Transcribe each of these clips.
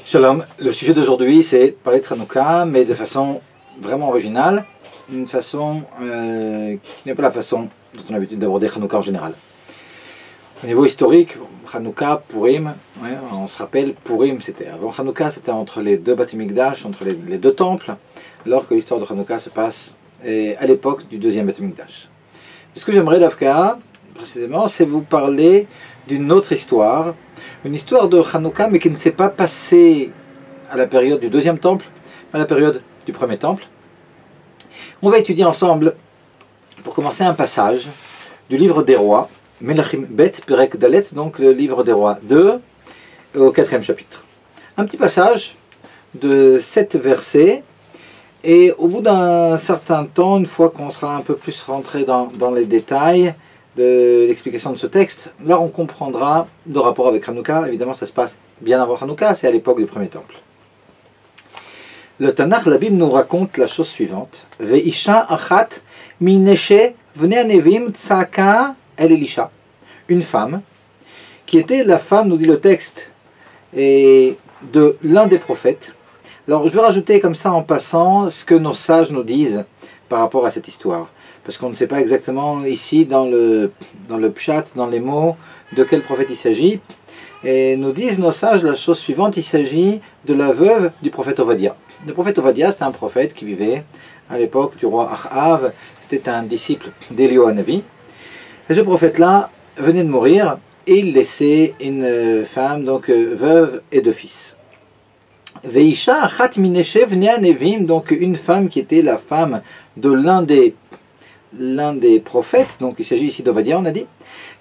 Shalom, le sujet d'aujourd'hui c'est parler de Hanouka, mais de façon vraiment originale, une façon qui n'est pas la façon dont on a l'habitude d'aborder Hanouka en général. Au niveau historique, Hanouka, Purim, on se rappelle, Purim c'était avant Hanouka, c'était entre les deux Bati Mikdash, entre les deux temples, alors que l'histoire de Hanouka se passe à l'époque du deuxième Bati Mikdash. Ce que j'aimerais d'Afka, précisément, c'est vous parler d'une autre histoire, une histoire de Hanouka, mais qui ne s'est pas passée à la période du deuxième temple, mais à la période du premier temple. On va étudier ensemble, pour commencer, un passage du livre des rois, Melachim Bet Perek Dalet, donc le livre des rois 2, au 4e chapitre. Un petit passage de 7 versets, et au bout d'un certain temps, une fois qu'on sera un peu plus rentré dans les détails de l'explication de ce texte, là on comprendra le rapport avec Hanouka. Évidemment ça se passe bien avant Hanouka, c'est à l'époque du premier temple. Le Tanakh, la Bible nous raconte la chose suivante. Ve'isha achat mineshe vnei nevim tzaka el Elisha. Une femme, qui était la femme, nous dit le texte, et de l'un des prophètes. Alors je vais rajouter comme ça en passant ce que nos sages nous disent par rapport à cette histoire. Parce qu'on ne sait pas exactement ici dans le pshat, dans les mots, de quel prophète il s'agit. Et nous disent nos sages la chose suivante, il s'agit de la veuve du prophète Ovadia. Le prophète Ovadia, c'était un prophète qui vivait à l'époque du roi Achav, c'était un disciple d'Eliyahu Hanavi. Et ce prophète-là venait de mourir et il laissait une femme, donc veuve et deux fils. Veisha achat mineshe vnei nevim, donc une femme qui était la femme de l'un des prophètes, donc il s'agit ici d'Ovadia, on a dit.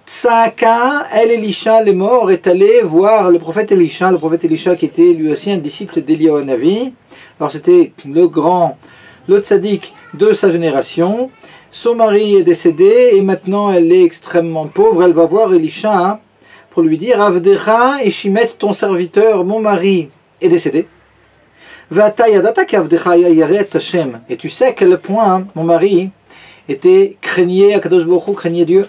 Tzaka el Elisha, le mort, est allé voir le prophète Elisha qui était lui aussi un disciple d'Eliyahu Hanavi. Alors c'était le tzaddik de sa génération. Son mari est décédé et maintenant elle est extrêmement pauvre. Elle va voir Elisha pour lui dire: Avdecha Eshimet, ton serviteur, mon mari, est décédé. Et tu sais à quel point mon mari craignait Akadosh Baruch Hu, craignait Dieu.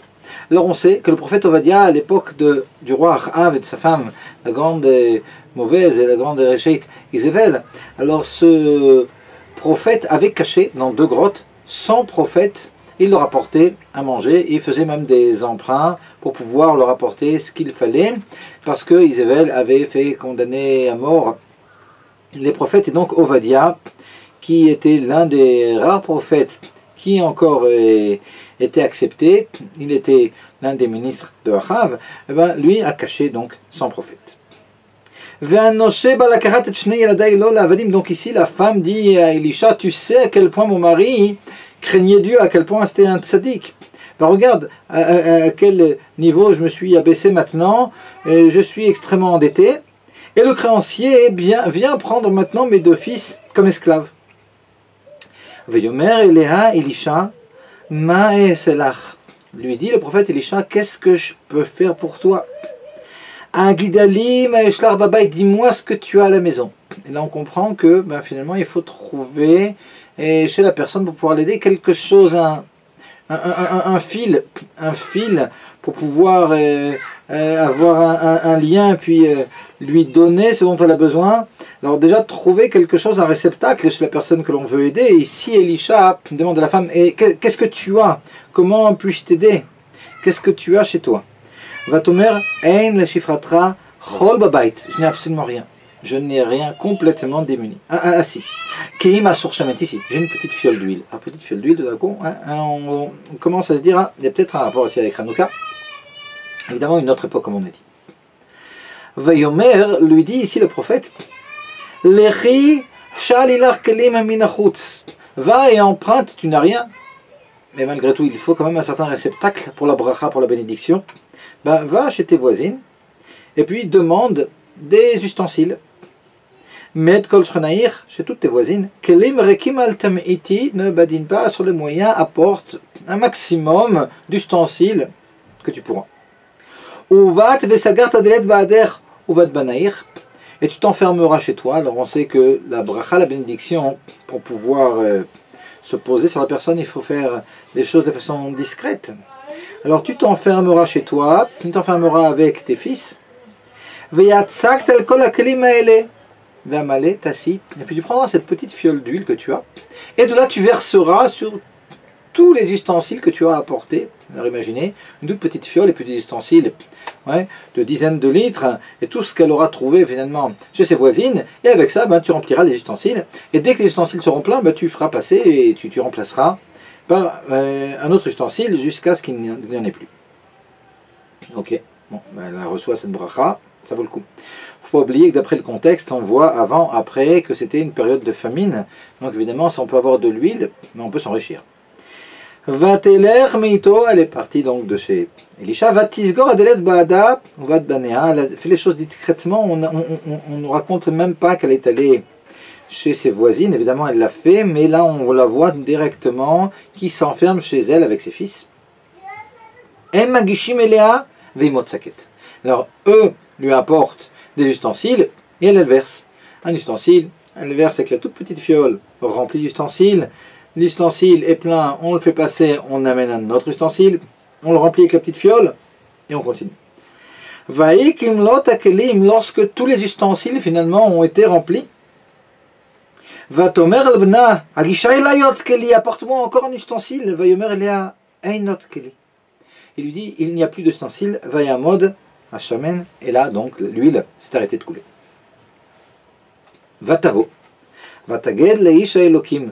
Alors on sait que le prophète Ovadia, à l'époque du roi Achav et de sa femme, la grande mauvaise et la grande Réchet Izével, alors ce prophète avait caché dans 2 grottes 100 prophètes. Il leur apportait à manger et il faisait même des emprunts pour pouvoir leur apporter ce qu'il fallait, parce que Izével avait fait condamner à mort les prophètes. Et donc Ovadia, qui était l'un des rares prophètes qui encore était accepté, il était l'un des ministres de Achav, lui a caché donc 100 prophètes. Donc ici la femme dit à Elisha: tu sais à quel point mon mari craignait Dieu, à quel point c'était un tzaddik. Regarde à quel niveau je me suis abaissé maintenant, je suis extrêmement endetté, et le créancier vient prendre maintenant mes 2 fils comme esclaves. Veyomer Eleha Elisha, ma eselach. Lui dit le prophète Elisha: qu'est-ce que je peux faire pour toi? Agidali maeshlar babay, dis-moi ce que tu as à la maison. Et là on comprend que finalement il faut trouver chez la personne pour pouvoir l'aider quelque chose, un fil pour pouvoir avoir un lien, puis lui donner ce dont elle a besoin. Alors déjà trouver quelque chose, un réceptacle chez la personne que l'on veut aider. Et ici Elisha demande à la femme: qu'est-ce que tu as? Comment puis-je t'aider? Qu'est-ce que tu as chez toi? Vatomer ein le shifratra chol babait. Je n'ai absolument rien. Je n'ai rien, complètement démuni. Si. Keim asur shamet, ici. J'ai une petite fiole d'huile. Une petite fiole d'huile, tout d'un coup, on commence à se dire, il y a peut-être un rapport aussi avec Hanouka. Évidemment, une autre époque, comme on a dit. Vayomer lui dit ici le prophète: Lechi shalilach kelim minachutz. Va et emprunte, tu n'as rien. Mais malgré tout, il faut quand même un certain réceptacle pour la bracha, pour la bénédiction. Va chez tes voisines et puis demande des ustensiles. Med kol shrenaïr, chez toutes tes voisines. Kelim rekim al tam'iti, ne badine pas sur les moyens, apporte un maximum d'ustensiles que tu pourras. Uvat vesagar tadelet ba'ader uvat banaïr, et tu t'enfermeras chez toi. Alors on sait que la bracha, la bénédiction, pour pouvoir se poser sur la personne, il faut faire les choses de façon discrète. Alors tu t'enfermeras chez toi, tu t'enfermeras avec tes fils. Vamale, tassi. Et puis tu prendras cette petite fiole d'huile que tu as, et de là tu verseras sur tous les ustensiles que tu as apportés. Alors imaginez, une toute petite fiole et puis des ustensiles de dizaines de litres, et tout ce qu'elle aura trouvé finalement chez ses voisines, et avec ça, tu rempliras les ustensiles, et dès que les ustensiles seront pleins, tu feras passer, et tu remplaceras par un autre ustensile jusqu'à ce qu'il n'y en ait plus. Ok, bon, elle reçoit cette bracha, ça vaut le coup. Il ne faut pas oublier que d'après le contexte, on voit avant, après, que c'était une période de famine, donc évidemment, ça on peut avoir de l'huile, mais on peut s'enrichir. Vateler meito, elle est partie donc de chez Elisha. Vatisgor adelet baada, vat banea, elle a fait les choses discrètement, on ne raconte même pas qu'elle est allée chez ses voisines, évidemment elle l'a fait, mais là on la voit directement qui s'enferme chez elle avec ses fils. Magishim elea veimot saket. Alors eux lui apportent des ustensiles et elle verse. Un ustensile, elle verse avec la toute petite fiole remplie d'ustensiles. L'ustensile est plein, on le fait passer, on amène un autre ustensile, on le remplit avec la petite fiole et on continue. Lorsque tous les ustensiles finalement ont été remplis, Vatomer al-bna, Agisha elayot keli, apporte-moi encore un ustensile. Vayomer elea einot keli. Il lui dit, il n'y a plus d'ustensile. Vayamod, Hashamen, et là donc l'huile s'est arrêtée de couler. Vatavo, Vataged leisha elokim.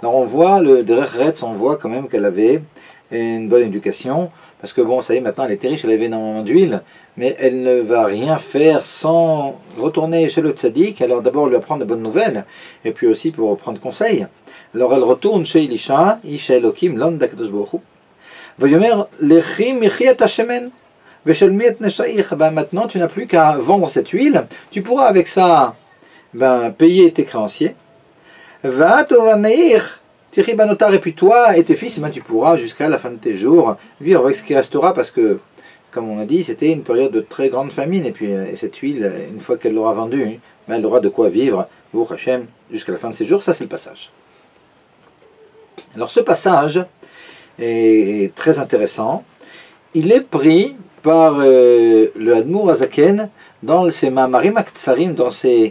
Alors on voit le Derech, on voit quand même qu'elle avait une bonne éducation, parce que bon, ça y est, maintenant elle était riche, elle avait énormément d'huile, mais elle ne va rien faire sans retourner chez le tzaddik. Alors d'abord lui apprendre de bonnes nouvelles, et puis aussi pour prendre conseil. Alors elle retourne chez Elisha, Isha Elokim, l'homme d'Akadosh Baruch Hu. Vayomer lechi michiat hashemen, veshelmi et neshaich. Maintenant tu n'as plus qu'à vendre cette huile, tu pourras avec ça payer tes créanciers. Va tovaneir, Tiri banotar, et puis toi et tes fils, tu pourras jusqu'à la fin de tes jours vivre avec ce qui restera, parce que, comme on a dit, c'était une période de très grande famine, et puis cette huile, une fois qu'elle l'aura vendue, elle aura de quoi vivre, pour Hachem, jusqu'à la fin de ses jours. Ça c'est le passage. Alors ce passage est très intéressant. Il est pris par le Admour Azaken dans ses Ma'amarim Aktsarim, dans ses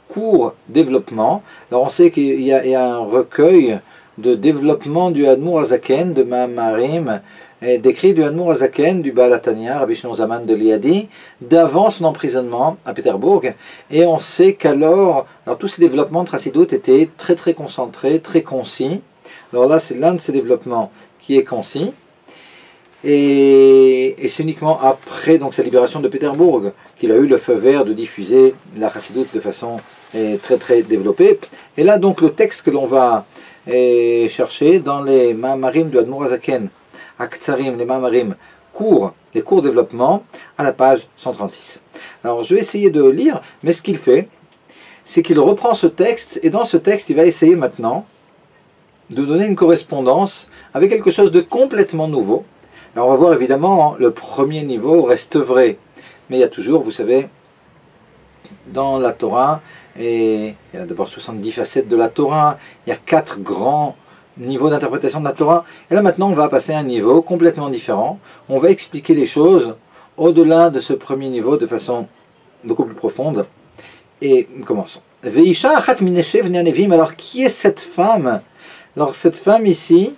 court développement. Alors on sait qu'il y a un recueil de développement du Admour Azaken, de Ma'amarim, d'écrits du Admour Azaken, du Baal HaTanya, Rabbi Shimon Zaman de Liadi, d'avant son emprisonnement à Pétersbourg. Et on sait qu'alors, tous ces développements de Chassidut étaient très très concentrés, très concis. Alors là c'est l'un de ces développements qui est concis. Et c'est uniquement après donc sa libération de Pétersbourg qu'il a eu le feu vert de diffuser la Chassidut de façon très très développée. Et là donc le texte que l'on va chercher dans les Ma'amarim du Admour Azaken, Aktsarim, les Ma'amarim courts, les courts développement, à la page 136. Alors je vais essayer de lire, mais ce qu'il fait, c'est qu'il reprend ce texte, et dans ce texte il va essayer maintenant de donner une correspondance avec quelque chose de complètement nouveau. Alors on va voir évidemment, le premier niveau reste vrai, mais il y a toujours, vous savez, dans la Torah, et il y a d'abord 70 facettes de la Torah, il y a 4 grands niveaux d'interprétation de la Torah, et là maintenant on va passer à un niveau complètement différent. On va expliquer les choses au-delà de ce premier niveau de façon beaucoup plus profonde, et commençons. Veisha achat mineshev ne'anevim. Alors qui est cette femme? Alors cette femme ici,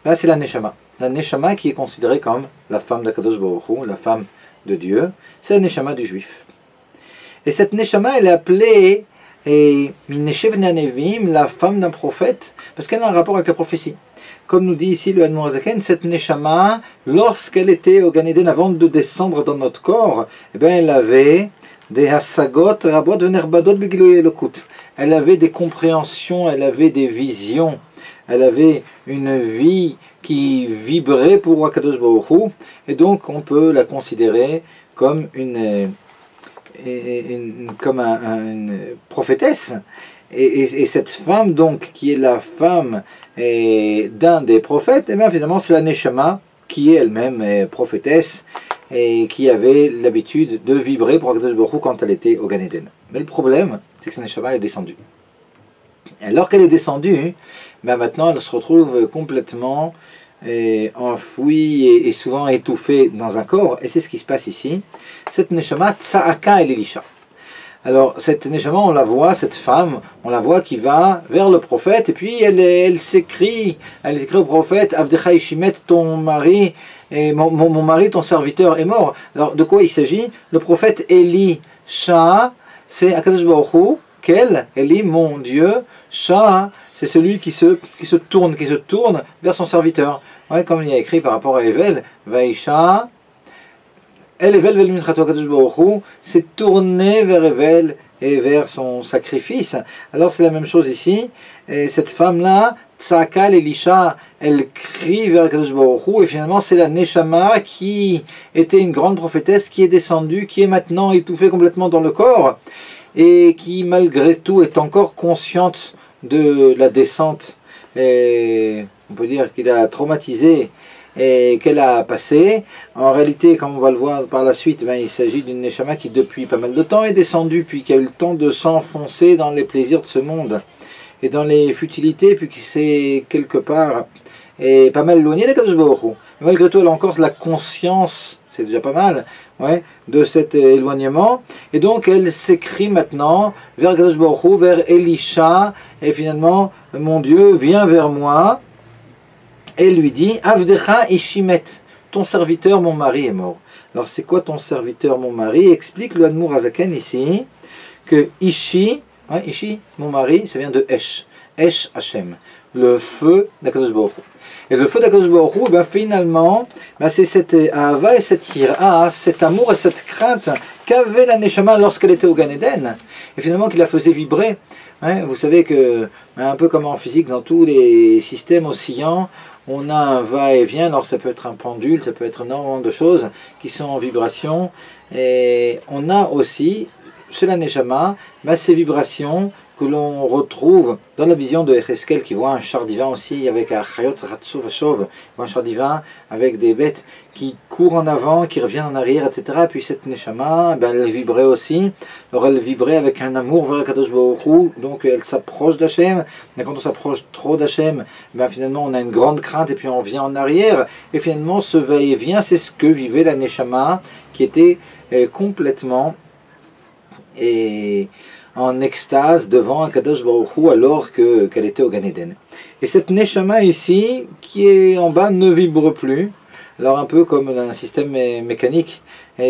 là c'est la Neshama. La Neshama qui est considérée comme la femme d'Akadosh Baruch Hu, la femme de Dieu, c'est la Neshama du Juif. Et cette Neshama, elle est appelée Mineshev Ne'anevim, la femme d'un prophète, parce qu'elle a un rapport avec la prophétie. Comme nous dit ici le Admour Azaken, cette Neshama, lorsqu'elle était au Gan Eden avant de descendre dans notre corps, elle avait des hasagot rabot venerbadot b'gilui elokut. Elle avait des compréhensions, elle avait des visions, elle avait une vie qui vibrait pour Akadosh Baruch Hu, et donc on peut la considérer comme une prophétesse. Et cette femme donc qui est la femme d'un des prophètes, finalement c'est la Neshama qui est elle-même prophétesse et qui avait l'habitude de vibrer pour Akadosh Baruch Hu quand elle était au Gan Eden. Mais le problème, c'est que cette Neshama est descendue. Et alors qu'elle est descendue, maintenant elle se retrouve complètement enfouie et souvent étouffée dans un corps, et c'est ce qui se passe ici. Cette Neshama Tsa'aka el Elisha. Alors cette Neshama, on la voit, cette femme, on la voit qui va vers le prophète, et puis elle s'écrie au prophète, Avdecha Ishimet, ton mari, et mon mari, ton serviteur est mort. Alors de quoi il s'agit? Le prophète Elisha, c'est Akadosh Baruch Hu, quel Eli, mon Dieu, Shah, c'est celui qui se tourne vers son serviteur. Ouais, comme il y a écrit par rapport à Evel, Vaisha, El Evel vel minchato Akadosh Baruch Hu, s'est tourné vers Evel et vers son sacrifice. Alors c'est la même chose ici. Et cette femme-là, Tzakal Elisha, elle crie vers Akadosh Baruch Hu, et finalement c'est la Neshama qui était une grande prophétesse qui est descendue, qui est maintenant étouffée complètement dans le corps, et qui malgré tout est encore consciente de la descente, et on peut dire qu'il a traumatisé et qu'elle a passé. En réalité, comme on va le voir par la suite, il s'agit d'une Neshama qui depuis pas mal de temps est descendue, puis qui a eu le temps de s'enfoncer dans les plaisirs de ce monde et dans les futilités, puis qui s'est quelque part et pas mal éloignée d'Akadosh Baruch Hu. Malgré tout, elle a encore la conscience, c'est déjà pas mal, ouais, de cet éloignement, et donc elle s'écrit maintenant vers Akadosh Baruch Hu, vers Elisha, et finalement, mon Dieu vient vers moi, et lui dit, Avdecha Ishimet, ton serviteur, mon mari est mort. Alors c'est quoi ton serviteur, mon mari? Explique le Admour Azaken ici, que Ishi, ouais, Ishi, mon mari, ça vient de Esh, Esh Hashem, le feu d'Akadosh Baruch Hu. Et le feu d'Akadosh Baruch Hu, finalement, c'est cette Ahava et cette Hira, cet amour et cette crainte qu'avait la Neshama lorsqu'elle était au Gan Eden, et finalement qui la faisait vibrer. Hein, vous savez que, un peu comme en physique, dans tous les systèmes oscillants, on a un va-et-vient. Alors ça peut être un pendule, ça peut être énormément de choses qui sont en vibration, et on a aussi, chez la Neshama, ces vibrations que l'on retrouve dans la vision de Echeskel, qui voit un char divin aussi, avec un Chayot Ratsu Vashov, un char divin avec des bêtes qui courent en avant, qui reviennent en arrière, etc. Puis cette Neshama, elle vibrait aussi. Alors elle vibrait avec un amour vers Kadosh Baruch Hu, donc elle s'approche d'Hachem. Mais quand on s'approche trop d'Hachem, finalement on a une grande crainte et puis on vient en arrière. Et finalement ce va-et-vient, c'est ce que vivait la Neshama, qui était complètement en extase devant Akadosh Baruch Hu alors qu'elle était au Gan Eden. Et cette Neshama ici, qui est en bas, ne vibre plus. Alors un peu comme un système mécanique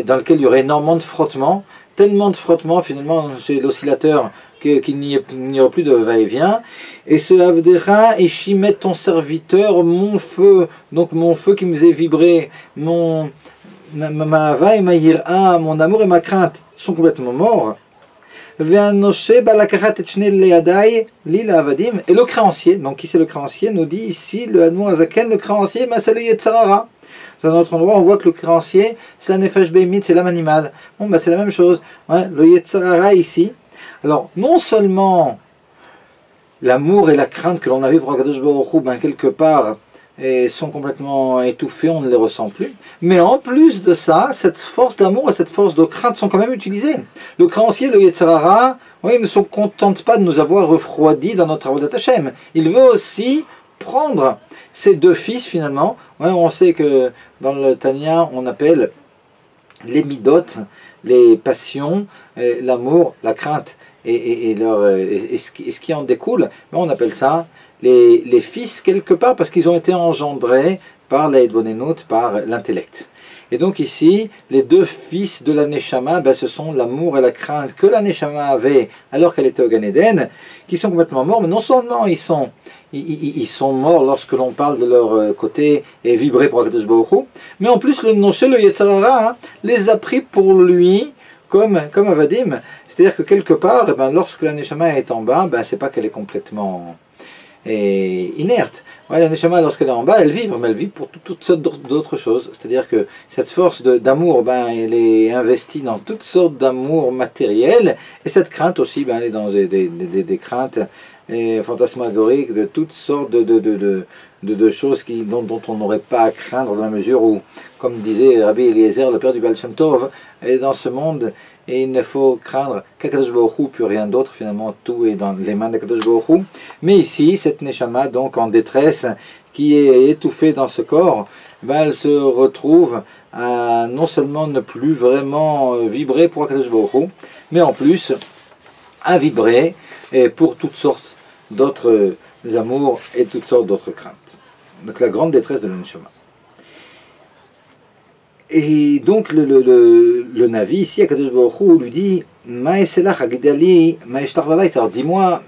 dans lequel il y aurait énormément de frottement, tellement de frottement finalement chez l'oscillateur qu'il n'y aura plus de va-et-vient. Et ce Avdecha, Ishimet, ton serviteur, mon feu, donc mon feu qui me faisait vibrer, ma hava et ma yira, mon amour et ma crainte sont complètement morts. Et le créancier, donc qui c'est le créancier, nous dit ici le Admour Azaken, le créancier, c'est le Yetzarara. Dans un autre endroit, on voit que le créancier, c'est un Nefesh Behemit, c'est l'âme animale. Bon, c'est la même chose. Ouais, le Yetzarara ici. Alors, non seulement l'amour et la crainte que l'on avait pour Akadosh Baruch Hu, quelque part, sont complètement étouffés, on ne les ressent plus. Mais en plus de ça, cette force d'amour et cette force de crainte sont quand même utilisées. Le créancier, le Yetzarara, ne se contente pas de nous avoir refroidis dans notre Avodat Hashem. Il veut aussi prendre ses deux fils finalement. On sait que dans le Tanya, on appelle les midot, les passions, l'amour, la crainte et ce qui en découle, on appelle ça les fils quelque part parce qu'ils ont été engendrés par la Edbonenut, par l'intellect. Et donc ici, les deux fils de la Neshama, ce sont l'amour et la crainte que la Neshama avait alors qu'elle était au Gan Eden, qui sont complètement morts, mais non seulement ils sont morts lorsque l'on parle de leur côté et vibré pour Akadosh Baruch Hu, mais en plus le Noshe, le Yetzarara, les a pris pour lui comme Avadim. C'est-à-dire que quelque part, lorsque la Neshama est en bas, c'est pas qu'elle est complètement inerte. La Neshama, lorsqu'elle est en bas, elle vibre, mais elle vibre pour toutes sortes d'autres choses. C'est-à-dire que cette force d'amour, elle est investie dans toutes sortes d'amour matériel, et cette crainte aussi, elle est dans des craintes fantasmagoriques, de toutes sortes de choses dont on n'aurait pas à craindre, dans la mesure où, comme disait Rabbi Eliezer, le père du Baal Shem Tov, dans ce monde, et il ne faut craindre qu'Akadosh Baruch Hu, puis rien d'autre, finalement tout est dans les mains d'Akadosh Baruch Hu. Mais ici, cette Neshama, donc en détresse, qui est étouffée dans ce corps, elle se retrouve à non seulement ne plus vraiment vibrer pour Akadosh Baruch Hu, mais en plus à vibrer pour toutes sortes d'autres amours et toutes sortes d'autres craintes. Donc la grande détresse de l'Neshama. Et donc le Navi ici, Akadosh Baruch Hu, lui dit alors dis-moi,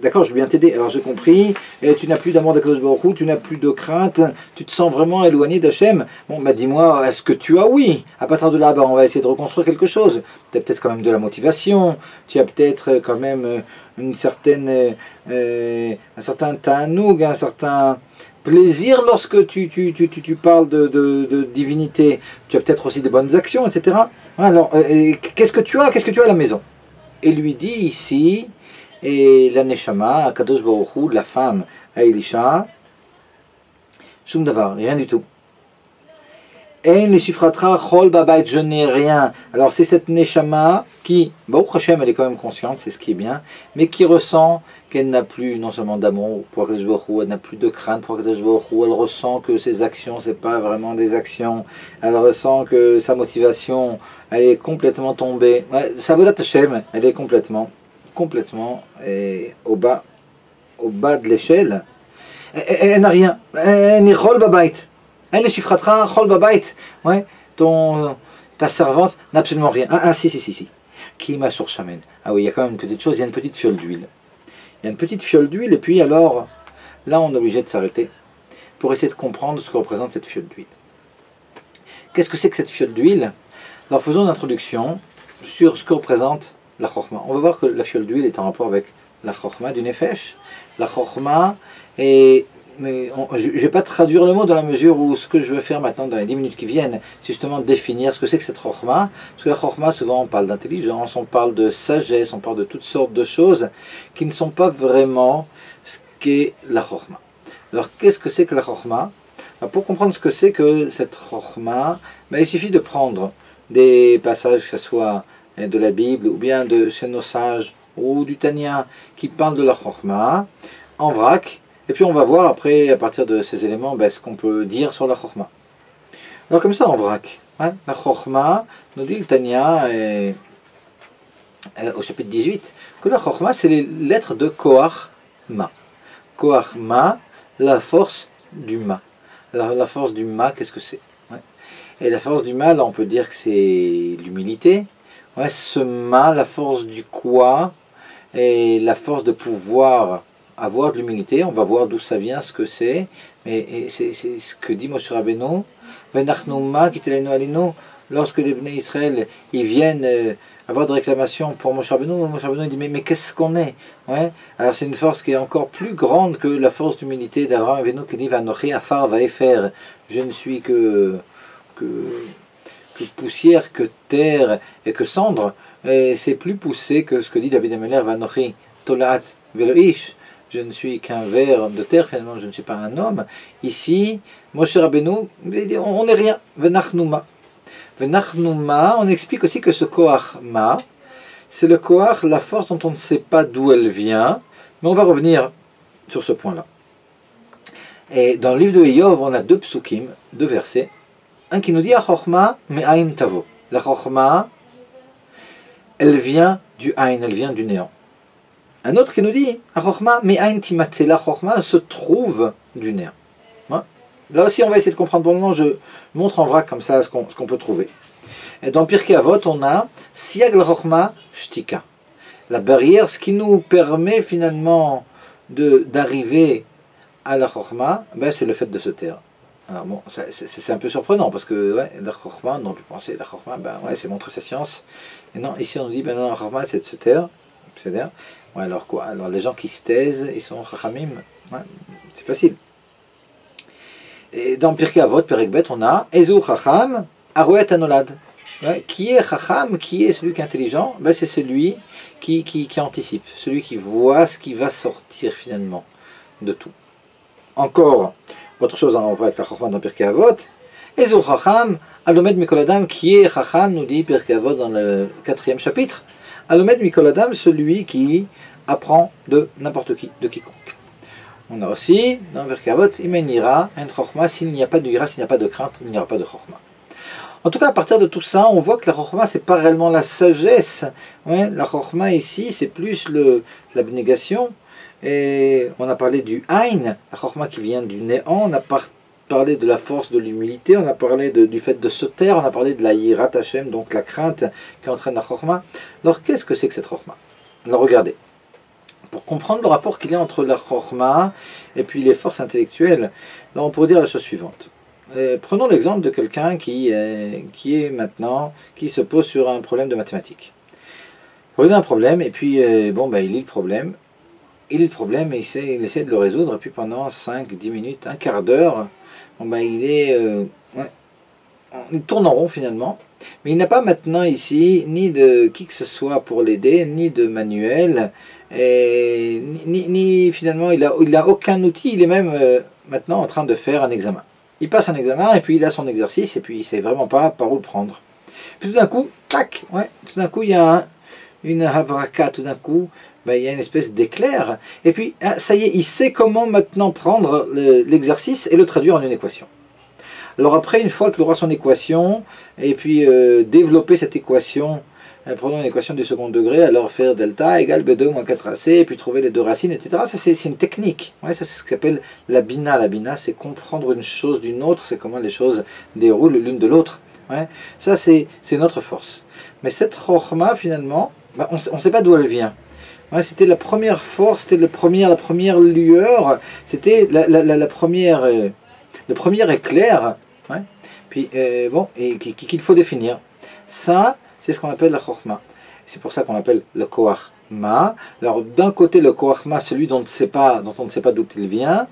d'accord, je veux bien t'aider, alors j'ai compris, tu n'as plus d'amour d'Akadosh Baruch Hu, tu n'as plus de crainte, tu te sens vraiment éloigné d'Hachem. Bon, dis-moi, est-ce que tu as oui? À partir de là, on va essayer de reconstruire quelque chose. Tu as peut-être quand même de la motivation, tu as peut-être quand même une certaine, un certain ta'anoug, un certain plaisir lorsque tu parles de divinité. Tu as peut-être aussi des bonnes actions, etc. Alors, qu'est-ce que tu as à la maison? Et lui dit ici, et la Neshama, Akadosh Baruch Hu, la femme à Elisha, Shum Davar, rien du tout. Et je n'ai rien. Alors c'est cette Neshama qui, Baruch Hashem, elle est quand même consciente, c'est ce qui est bien, mais qui ressent qu'elle n'a plus non seulement d'amour pour Akadosh Baruch Hu, elle n'a plus de crainte pour Akadosh Baruch Hu, elle ressent que ses actions, c'est pas vraiment des actions, elle ressent que sa motivation, elle est complètement tombée. Sa Avodat Hashem, elle est complètement au bas de l'échelle. Elle n'a rien. Elle n'est chol babait. Elle ne chiffratra chol babait. Ouais, ta servante n'a absolument rien. Si. Qui m'a sur chamen. Ah oui, il y a quand même une petite chose, il y a une petite fiole d'huile. Il y a une petite fiole d'huile, et puis alors, là on est obligé de s'arrêter pour essayer de comprendre ce que représente cette fiole d'huile. Qu'est-ce que c'est que cette fiole d'huile? Alors faisons une introduction sur ce que représente la chorma. On va voir que la fiole d'huile est en rapport avec la chorma du nefesh. La chorma est... Mais je ne vais pas traduire le mot dans la mesure où ce que je vais faire maintenant dans les 10 minutes qui viennent, c'est justement définir ce que c'est que cette chorma. Parce que la chorma, souvent on parle d'intelligence, on parle de sagesse, on parle de toutes sortes de choses qui ne sont pas vraiment ce qu'est la chorma. Alors qu'est-ce que c'est que la chorma? Pour comprendre ce que c'est que cette chorma, il suffit de prendre des passages, que ce soit de la Bible ou bien de chez nos sages ou du Tanya qui parlent de la chorma en vrac. Et puis on va voir après, à partir de ces éléments, ce qu'on peut dire sur la chorma. Alors comme ça en vrac, la chorma, nous dit le Tanya au chapitre 18, que la chorma c'est les lettres de Koach Ma. Koach Ma, la force du Ma. Alors la force du Ma, qu'est-ce que c'est? Et la force du Ma, là on peut dire que c'est l'humilité. Ce Ma, la force du quoi, et la force de pouvoir avoir de l'humilité, on va voir d'où ça vient, ce que c'est, mais c'est ce que dit Moshe Rabbeinu, lorsque les Bnei Israël ils viennent avoir des réclamations pour Moshe Rabbeinu dit mais qu'est-ce qu'on est? Alors c'est une force qui est encore plus grande que la force d'humilité d'Abraham Avinu qui dit Vanochi afar vaefer, je ne suis que poussière, que terre et que cendre, et c'est plus poussé que ce que dit David Ameler Vanochi tolat veloish. Je ne suis qu'un ver de terre, finalement je ne suis pas un homme. Ici, Moshe Rabbeinu, on n'est rien. Venachnouma. Venachnouma, on explique aussi que ce Koach Ma, c'est le Koach, la force dont on ne sait pas d'où elle vient, mais on va revenir sur ce point-là. Et dans le livre de Eov, on a deux psukim, deux versets. Un qui nous dit Achorma me'ain tavo. La Chorma, elle vient du Ain, elle vient du néant. Un autre qui nous dit, la chorma se trouve du néant. Là aussi, on va essayer de comprendre. Pour le moment, je montre en vrac comme ça ce qu'on peut trouver. Et dans Pirkei Avot, on a siag la chorma shtika. La barrière, ce qui nous permet finalement d'arriver à la chorma, c'est le fait de se taire. Alors bon, c'est un peu surprenant parce que la chorma, on peut penser la chorma, c'est montrer sa science. Et non, ici on nous dit, non, la chorma, c'est de se taire. C'est-à-dire, alors quoi? Alors les gens qui se taisent, ils sont chachamim, c'est facile. Et dans Pirkei Avot, Perek Bet, on a Ezu chacham aroet anolad. Qui est chacham, qui est celui qui est intelligent? C'est celui qui anticipe, celui qui voit ce qui va sortir finalement de tout. Encore, autre chose en rapport avec la chachma dans Pirkei Avot, Ezu chacham alomed mikol adam, qui est chacham, nous dit Pirkei Avot dans le 4e chapitre. Alomed mikol adam, celui qui apprend de n'importe qui, de quiconque. On a aussi, dans Verkavot, Imenira, un Chochma, s'il n'y a pas de ira, s'il n'y a pas de crainte, il n'y aura pas de Chochma. En tout cas, à partir de tout ça, on voit que la Chochma, c'est pas réellement la sagesse. Ouais, la Chochma ici, c'est plus l'abnégation. Et on a parlé du Aïn, la Chochma qui vient du néant. On a parlé de la force de l'humilité. On a parlé du fait de se taire. On a parlé de la Yirat Hashem, donc la crainte qui entraîne la Chochma. Alors, qu'est-ce que c'est que cette Chochma? Alors, regardez. Pour comprendre le rapport qu'il y a entre la Chochma et puis les forces intellectuelles, là, on pourrait dire la chose suivante. Prenons l'exemple de quelqu'un qui se pose sur un problème de mathématiques. Il a un problème et puis il lit le problème. Il lit le problème et il essaie de le résoudre et puis pendant 5, 10 minutes, un quart d'heure, il tourne en rond finalement. Mais il n'a pas maintenant ici ni de qui que ce soit pour l'aider, ni de manuel, et ni finalement il a aucun outil, il est même maintenant en train de faire un examen. Il passe un examen et puis il a son exercice et puis il ne sait vraiment pas par où le prendre. Puis tout d'un coup, tac, tout d'un coup il y a une havraka, tout d'un coup il y a une espèce d'éclair. Et puis ça y est, il sait comment maintenant prendre l'exercice et le traduire en une équation. Alors après, une fois qu'il aura son équation, et puis développer cette équation, prenons une équation du second degré, alors faire delta égale B2 moins 4AC, et puis trouver les deux racines, etc. Ça c'est une technique. Ouais, ça c'est ce qu'on appelle la bina. La bina, c'est comprendre une chose d'une autre, c'est comment les choses déroulent l'une de l'autre. Ouais. Ça c'est notre force. Mais cette chokhma, finalement, on ne sait pas d'où elle vient. Ouais, c'était la première force, c'était la première lueur, c'était le premier éclair, ouais. Puis qu'il faut définir. Ça, c'est ce qu'on appelle la chokhma. C'est pour ça qu'on l'appelle le koach ma. Alors d'un côté le koach ma, celui dont on ne sait pas d'où il vient,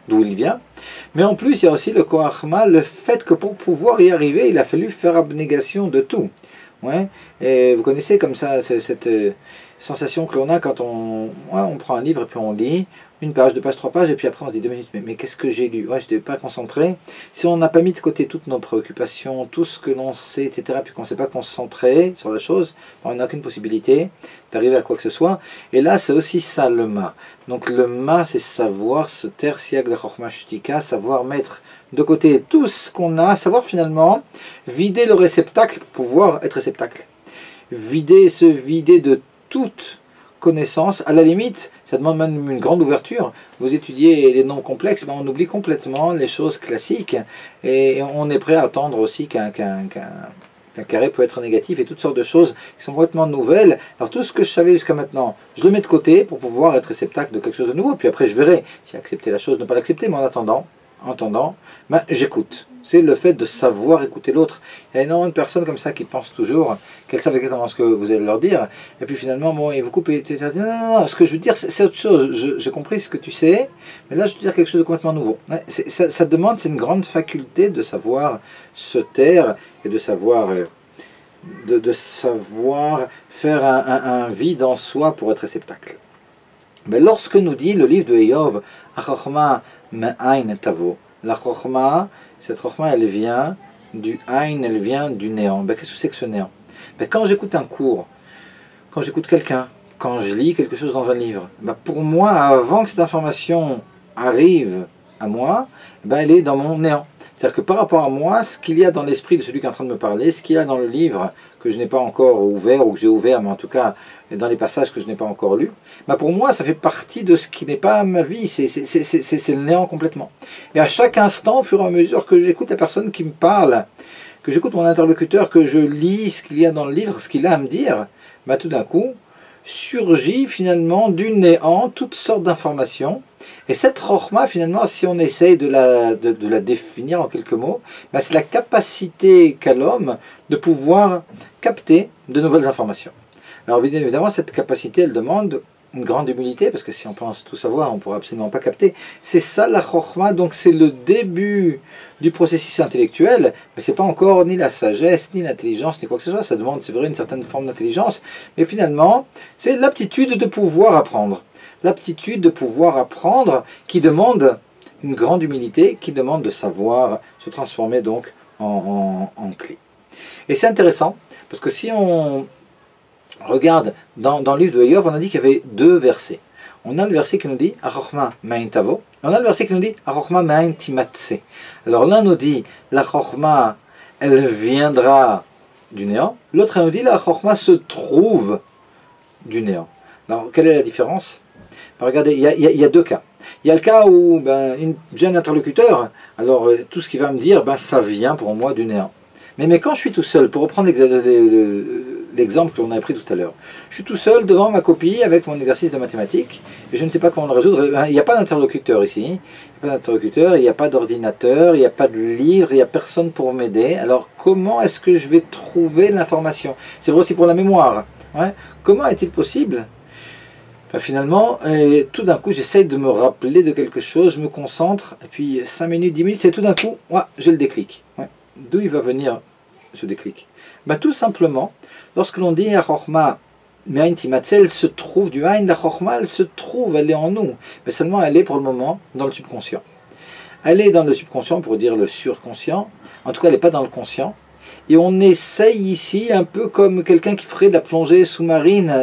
mais en plus il y a aussi le koach ma, le fait que pour pouvoir y arriver, il a fallu faire abnégation de tout. Ouais. Et vous connaissez comme ça cette sensation que l'on a quand on prend un livre et puis on lit une page, 2 pages, 3 pages et puis après on se dit 2 minutes, mais qu'est-ce que j'ai lu? Ouais, je n'étais pas concentré. Si on n'a pas mis de côté toutes nos préoccupations, tout ce que l'on sait, etc., puis qu'on ne s'est pas concentré sur la chose, on n'a aucune possibilité d'arriver à quoi que ce soit. Et là, c'est aussi ça le ma. Donc le ma, c'est savoir se taire, siag de chokhma shtika, savoir mettre de côté tout ce qu'on a, savoir finalement vider le réceptacle pour pouvoir être réceptacle. Se vider de toute connaissance, à la limite, ça demande même une grande ouverture. Vous étudiez les noms complexes, on oublie complètement les choses classiques et on est prêt à attendre aussi qu'un carré peut être négatif et toutes sortes de choses qui sont complètement nouvelles. Alors tout ce que je savais jusqu'à maintenant, je le mets de côté pour pouvoir être réceptacle de quelque chose de nouveau, puis après je verrai si accepter la chose, ne pas l'accepter, mais en attendant, j'écoute. C'est le fait de savoir écouter l'autre. Il y a énormément de personnes comme ça qui pensent toujours qu'elles savent exactement ce que vous allez leur dire, et puis finalement, ils vous coupent et non, ce que je veux dire, c'est autre chose. J'ai compris ce que tu sais, mais là, je veux dire quelque chose de complètement nouveau. Ça demande, c'est une grande faculté de savoir se taire et de savoir, savoir faire un vide en soi pour être réceptacle. Mais lorsque nous dit le livre de Eov, Achachma me'ain tavo, la chokhma, cette chokhma, elle vient du aïn, elle vient du néant. Qu'est-ce que c'est que ce néant? Quand j'écoute un cours, quand j'écoute quelqu'un, quand je lis quelque chose dans un livre, pour moi, avant que cette information arrive à moi, elle est dans mon néant. C'est-à-dire que par rapport à moi, ce qu'il y a dans l'esprit de celui qui est en train de me parler, ce qu'il y a dans le livre que je n'ai pas encore ouvert, ou que j'ai ouvert, mais en tout cas dans les passages que je n'ai pas encore lus, pour moi ça fait partie de ce qui n'est pas ma vie, c'est le néant complètement. Et à chaque instant, au fur et à mesure que j'écoute la personne qui me parle, que j'écoute mon interlocuteur, que je lis ce qu'il y a dans le livre, ce qu'il a à me dire, tout d'un coup, surgit finalement du néant toutes sortes d'informations. Et cette chokhma, finalement, si on essaye de la définir en quelques mots, c'est la capacité qu'a l'homme de pouvoir capter de nouvelles informations. Alors évidemment, cette capacité, elle demande une grande humilité, parce que si on pense tout savoir, on ne pourra absolument pas capter. C'est ça la chokhma, donc c'est le début du processus intellectuel, mais ce n'est pas encore ni la sagesse, ni l'intelligence, ni quoi que ce soit. Ça demande, c'est vrai, une certaine forme d'intelligence, mais finalement, c'est l'aptitude de pouvoir apprendre. L'aptitude de pouvoir apprendre qui demande une grande humilité, qui demande de savoir se transformer donc en clé. Et c'est intéressant, parce que si on regarde dans le livre de Eov, on a dit qu'il y avait 2 versets. On a le verset qui nous dit Achachma ma'in tavo, On a le verset qui nous dit Chorma me'ain timatse. Alors l'un nous dit la Chorma, elle viendra du néant. L'autre nous dit la Chorma se trouve du néant. Alors quelle est la différence? Regardez, il y a deux cas. Il y a le cas où j'ai un interlocuteur, alors tout ce qu'il va me dire, ça vient pour moi du néant. Mais quand je suis tout seul, pour reprendre l'exemple qu'on avait pris tout à l'heure, je suis tout seul devant ma copie avec mon exercice de mathématiques, et je ne sais pas comment le résoudre. Il n'y a pas d'interlocuteur ici, il n'y a pas d'interlocuteur, il n'y a pas d'ordinateur, il n'y a pas de livre, il n'y a personne pour m'aider. Alors comment est-ce que je vais trouver l'information? C'est vrai aussi pour la mémoire. Ouais. Comment est-il possible? Finalement, tout d'un coup, j'essaye de me rappeler de quelque chose, je me concentre, et puis 5 minutes, 10 minutes, et tout d'un coup, j'ai le déclic. Ouais. D'où il va venir ce déclic? Tout simplement, lorsque l'on dit « Chorma me'ain timatse », elle se trouve du Ain, la Chorma, elle se trouve, elle est en nous, mais seulement elle est pour le moment dans le subconscient. Elle est dans le subconscient, pour dire le surconscient, en tout cas elle n'est pas dans le conscient. Et on essaye ici, un peu comme quelqu'un qui ferait de la plongée sous-marine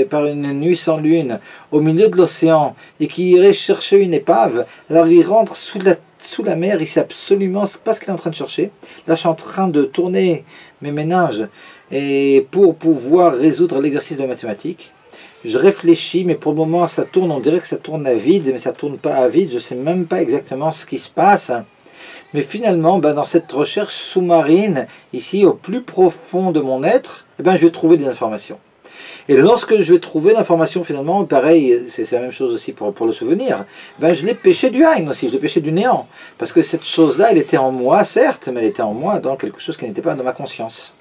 par une nuit sans lune, au milieu de l'océan, et qui irait chercher une épave. Alors il rentre sous la mer, il sait absolument pas ce qu'il est en train de chercher. Là je suis en train de tourner mes méninges et pour pouvoir résoudre l'exercice de mathématiques. Je réfléchis, mais pour le moment ça tourne, on dirait que ça tourne à vide, mais ça tourne pas à vide, je ne sais même pas exactement ce qui se passe. Mais finalement, dans cette recherche sous-marine, ici au plus profond de mon être, je vais trouver des informations. Et lorsque je vais trouver l'information, finalement, pareil, c'est la même chose aussi pour le souvenir, je l'ai pêché du Ain aussi, je l'ai pêché du néant. Parce que cette chose-là, elle était en moi, certes, mais elle était en moi dans quelque chose qui n'était pas dans ma conscience.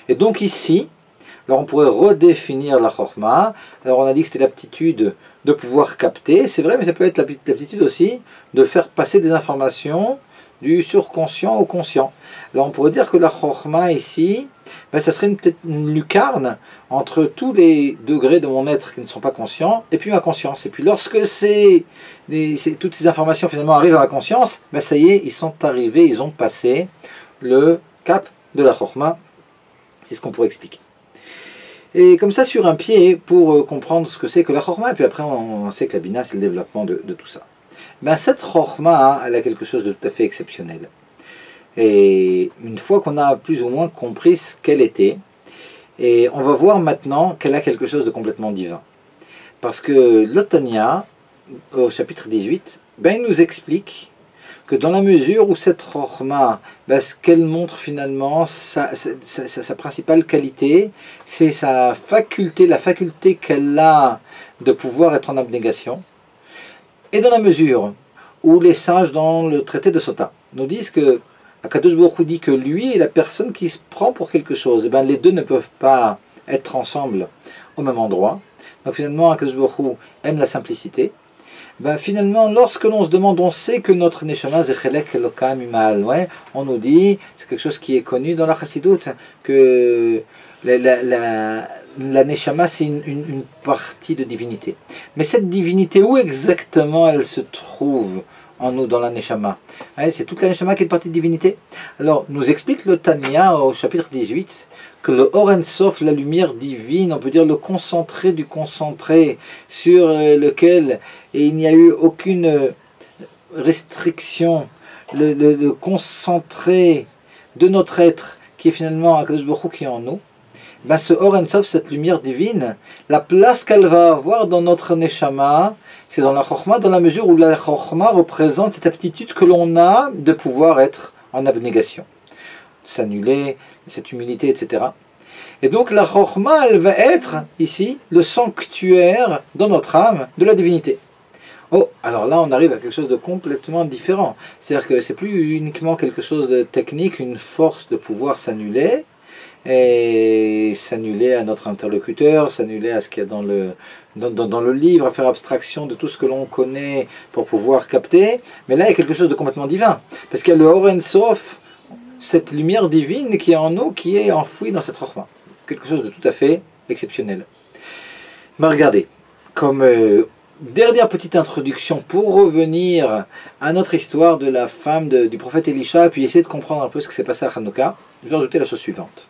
Et donc ici, alors on pourrait redéfinir la Chorma. Alors on a dit que c'était l'aptitude de pouvoir capter, c'est vrai, mais ça peut être l'aptitude aussi de faire passer des informations du surconscient au conscient. Alors on pourrait dire que la Chorma ici, ça serait peut-être une lucarne entre tous les degrés de mon être qui ne sont pas conscients et puis ma conscience. Et puis lorsque toutes ces informations finalement arrivent à ma conscience, ça y est, ils sont arrivés, ils ont passé le cap de la Chorma. C'est ce qu'on pourrait expliquer. Et comme ça sur un pied pour comprendre ce que c'est que la Chorma, et puis après on sait que la Bina c'est le développement de tout ça. Cette Chorma, elle a quelque chose de tout à fait exceptionnel. Et une fois qu'on a plus ou moins compris ce qu'elle était, et on va voir maintenant qu'elle a quelque chose de complètement divin. Parce que l'Otania, au chapitre 18, il nous explique que dans la mesure où cette Chorma, ce qu'elle montre finalement, sa principale qualité, c'est sa faculté, la faculté qu'elle a de pouvoir être en abnégation. Et dans la mesure où les sages dans le traité de Sota nous disent que Akadosh Baruch Hu dit que lui est la personne qui se prend pour quelque chose, les deux ne peuvent pas être ensemble au même endroit. Donc finalement Akadosh Baruch Hu aime la simplicité. Finalement lorsque l'on se demande, on sait que notre Neshama Zechelek Elokam Imal, on nous dit, c'est quelque chose qui est connu dans la Chassidoute, que la Neshama c'est une partie de divinité. Mais cette divinité, où exactement elle se trouve en nous dans la Neshama? C'est toute la Neshama qui est une partie de divinité. Alors nous explique le Tanya au chapitre 18 que le Or En Sof, la lumière divine, on peut dire le concentré du concentré, sur lequel il n'y a eu aucune restriction, le concentré de notre être qui est finalement Akadosh Baruch Hu qui est en nous. Ce Or En Sof, cette lumière divine, la place qu'elle va avoir dans notre Neshama, c'est dans la Chorma, dans la mesure où la Chorma représente cette aptitude que l'on a de pouvoir être en abnégation, s'annuler, cette humilité, etc. Et donc la Chorma, elle va être ici le sanctuaire dans notre âme de la divinité. Oh, alors là on arrive à quelque chose de complètement différent. C'est-à-dire que c'est plus uniquement quelque chose de technique, une force de pouvoir s'annuler, et s'annuler à notre interlocuteur, s'annuler à ce qu'il y a dans le livre, à faire abstraction de tout ce que l'on connaît pour pouvoir capter. Mais là il y a quelque chose de complètement divin, parce qu'il y a le Or En Sof, cette lumière divine qui est en nous, qui est enfouie dans cette Chorma. Quelque chose de tout à fait exceptionnel. Mais regardez, comme dernière petite introduction pour revenir à notre histoire de la femme du prophète Elisha, et puis essayer de comprendre un peu ce qui s'est passé à Hanouka, je vais ajouter la chose suivante.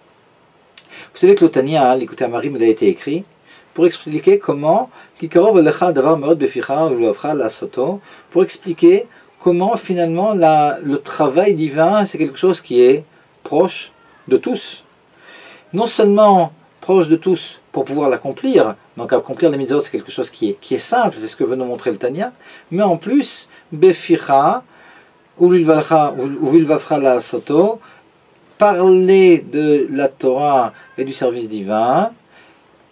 Vous savez que l'Otania, l'écoute à Marim, il a été écrit pour expliquer comment pour expliquer comment finalement le travail divin c'est quelque chose qui est proche de tous. Non seulement proche de tous pour pouvoir l'accomplir, donc accomplir les mitzvot c'est quelque chose qui est simple, c'est ce que veut nous montrer le Tanya, mais en plus, beficha, uvilvafra la soto, parler de la Torah et du service divin,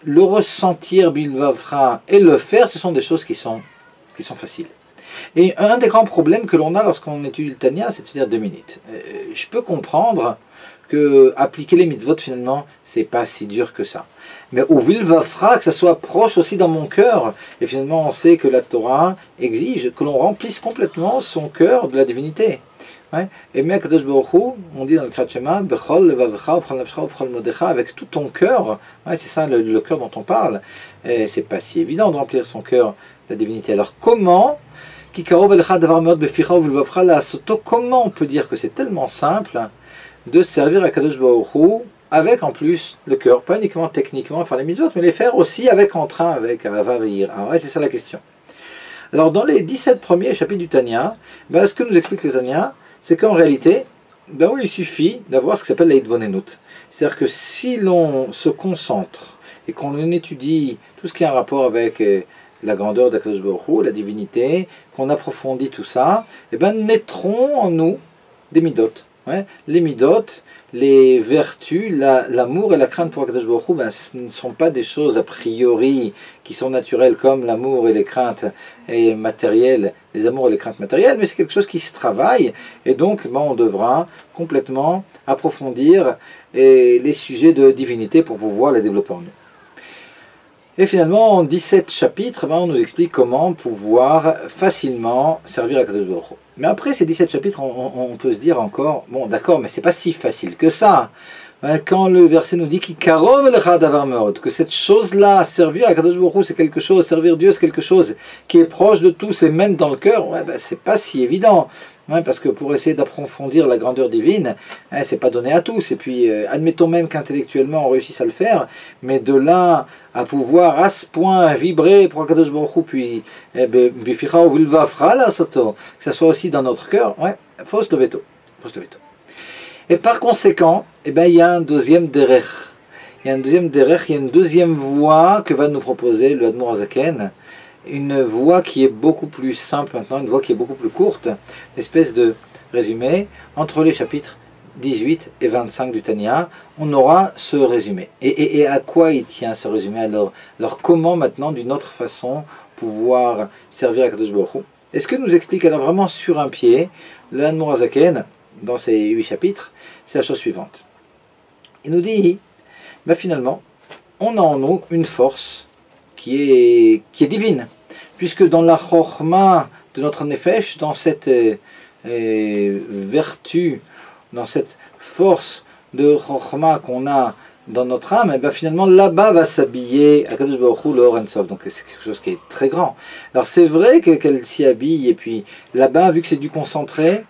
le ressentir bilvavra et le faire, ce sont des choses qui sont faciles. Et un des grands problèmes que l'on a lorsqu'on étudie le Tanya, c'est de se dire 2 minutes. Je peux comprendre que appliquer les mitzvot finalement, c'est pas si dur que ça. Mais au vilvafra, que ça soit proche aussi dans mon cœur, et finalement on sait que la Torah exige que l'on remplisse complètement son cœur de la divinité. Ouais. Et mais Kadosh Baruch Hu, on dit dans le Kriyat Shema, Bechol levavcha ufchal nafshecha ufchal modecha, avec tout ton cœur, ouais, c'est ça le cœur dont on parle. Et c'est pas si évident de remplir son cœur de la divinité. Alors comment comment on peut dire que c'est tellement simple de servir à Kadosh Baruch Hu avec en plus le cœur, pas uniquement techniquement faire les mitzvot, mais les faire aussi avec entrain, avec avava ve'ir. Alors ouais, c'est ça la question. Alors dans les 17 premiers chapitres du Tanya, ce que nous explique le Tanya, c'est qu'en réalité, oui, il suffit d'avoir ce qui s'appelle la Hidvonenut. C'est-à-dire que si l'on se concentre et qu'on étudie tout ce qui a un rapport avec la grandeur d'Akadosh Baruch Hu, la divinité, qu'on approfondit tout ça, naîtront en nous des midot. Ouais. Les midot, les vertus, l'amour et la crainte pour Akadosh Baruch Hu, ce ne sont pas des choses a priori qui sont naturelles comme l'amour et les craintes et matérielles, les amours et les craintes matérielles, mais c'est quelque chose qui se travaille et donc on devra complètement approfondir les sujets de divinité pour pouvoir les développer en nous. Et finalement, en 17 chapitres, on nous explique comment pouvoir facilement servir à Kadosh Baruch Hu. Mais après ces 17 chapitres, on peut se dire encore, bon d'accord, mais c'est pas si facile que ça. Quand le verset nous dit que cette chose-là, servir à Kadosh Baruch Hu, c'est quelque chose, servir Dieu, c'est quelque chose qui est proche de tous et même dans le cœur, c'est pas si évident. Parce que pour essayer d'approfondir la grandeur divine, c'est pas donné à tous. Et puis, admettons même qu'intellectuellement on réussisse à le faire, mais de là à pouvoir à ce point vibrer pour Akadosh Baruch Hu, puis bificha ou vilvafra la soto, que ça soit aussi dans notre cœur, faut se lever tôt. Et par conséquent, il y a un deuxième derech. Il y a une deuxième voie que va nous proposer le Admor HaZaken. Une voie qui est beaucoup plus simple maintenant, une voie qui est beaucoup plus courte, une espèce de résumé, entre les chapitres 18 et 25 du Tanya, on aura ce résumé. Et à quoi il tient ce résumé alors comment maintenant, d'une autre façon, pouvoir servir à Kadosh Baruch Hu? Et ce que nous explique alors vraiment sur un pied, le Admor HaZaken, dans ces 8 chapitres, c'est la chose suivante. Il nous dit, finalement, on a en nous une force qui est divine. Puisque dans la chorma de notre nefesh, dans cette vertu, dans cette force de chorma qu'on a dans notre âme, finalement là-bas va s'habiller Akadosh Baruch Hu, le Or En Sof. Donc c'est quelque chose qui est très grand. Alors c'est vrai qu'elle s'y habille, et puis là-bas, vu que c'est du concentré,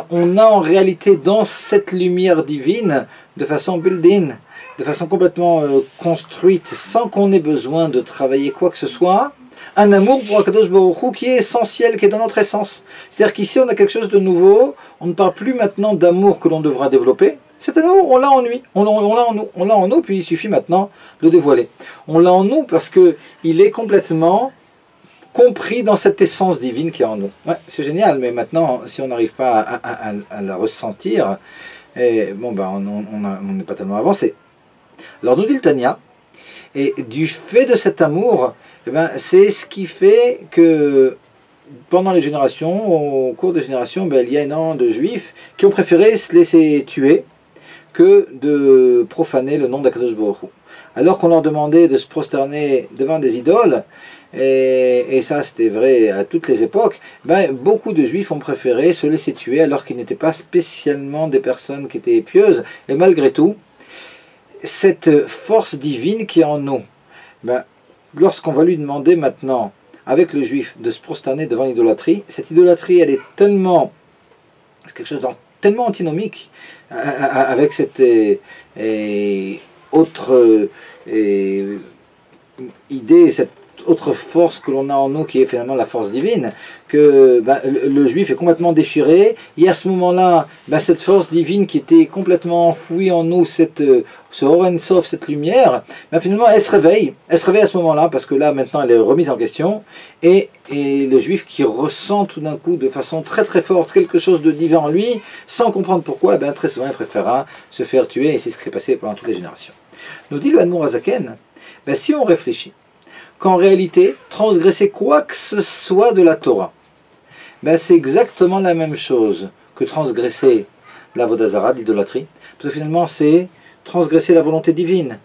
on a en réalité dans cette lumière divine, de façon built-in, de façon complètement construite, sans qu'on ait besoin de travailler quoi que ce soit, un amour pour Akadosh Baruch Hu qui est essentiel, qui est dans notre essence. C'est-à-dire qu'ici on a quelque chose de nouveau, on ne parle plus maintenant d'amour que l'on devra développer. Cet amour, on l'a en nous, on l'a en nous, puis il suffit maintenant de le dévoiler. On l'a en nous parce qu'il est complètement compris dans cette essence divine qui est en nous. C'est génial, mais maintenant, si on n'arrive pas à la ressentir, on n'est pas tellement avancé. Alors nous dit le Tanya, et du fait de cet amour, c'est ce qui fait que pendant les générations, au cours des générations, il y a énormément de juifs qui ont préféré se laisser tuer que de profaner le nom d'Akadosh Baruch Hu. Alors qu'on leur demandait de se prosterner devant des idoles, et ça c'était vrai à toutes les époques, beaucoup de juifs ont préféré se laisser tuer alors qu'ils n'étaient pas spécialement des personnes qui étaient pieuses. Et malgré tout, cette force divine qui est en nous, lorsqu'on va lui demander maintenant, avec le juif, de se prosterner devant l'idolâtrie, cette idolâtrie, elle est tellement, c'est quelque chose de tellement antinomique avec cette autre idée, cette autre force que l'on a en nous qui est finalement la force divine, que le juif est complètement déchiré, et à ce moment-là, cette force divine qui était complètement enfouie en nous, ce Oren Sof, cette lumière, finalement elle se réveille à ce moment-là, parce que là maintenant elle est remise en question, et le juif qui ressent tout d'un coup de façon très très forte quelque chose de divin en lui, sans comprendre pourquoi, très souvent il préférera se faire tuer, et c'est ce qui s'est passé pendant toutes les générations. Nous dit le Admour Hazaken, si on réfléchit, qu'en réalité, transgresser quoi que ce soit de la Torah, c'est exactement la même chose que transgresser l'Avodah Zarah, l'idolâtrie, parce que finalement c'est transgresser la volonté divine,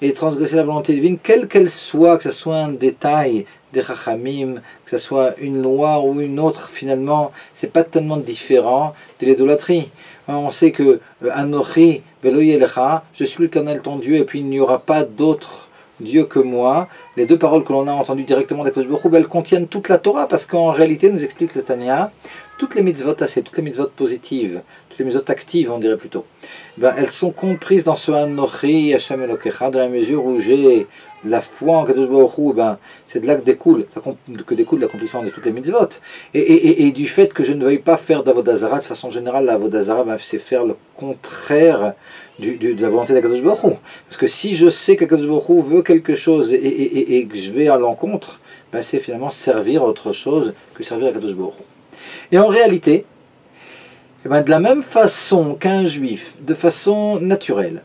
et transgresser la volonté divine, quelle qu'elle soit, que ce soit un détail des Chachamim, que ce soit une loi ou une autre, finalement, c'est pas tellement différent de l'idolâtrie. On sait que Anochi velo yelecha, je suis l'Éternel ton Dieu, et puis il n'y aura pas d'autre Dieu que moi. Les deux paroles que l'on a entendues directement d'Akadosh Baruch Hu, elles contiennent toute la Torah, parce qu'en réalité, nous explique le Tanya, toutes les mitzvot assez, toutes les mitzvot positives, toutes les mitzvot actives, on dirait plutôt, elles sont comprises dans ce Anochi Hashem Elokecha, dans la mesure où j'ai la foi en Kadosh Baruch Hu, c'est de là que découle l'accomplissement de toutes les mitzvot. Et du fait que je ne veuille pas faire d'Avodah Zarah, de façon générale, l'Avodah Zarah, c'est faire le contraire de la volonté d'Akadosh Baruch Hu. Parce que si je sais qu'Akadosh Baruch Hu veut quelque chose et que je vais à l'encontre, c'est finalement servir autre chose que servir Akadosh Baruch Hu. Et en réalité, de la même façon qu'un juif, de façon naturelle,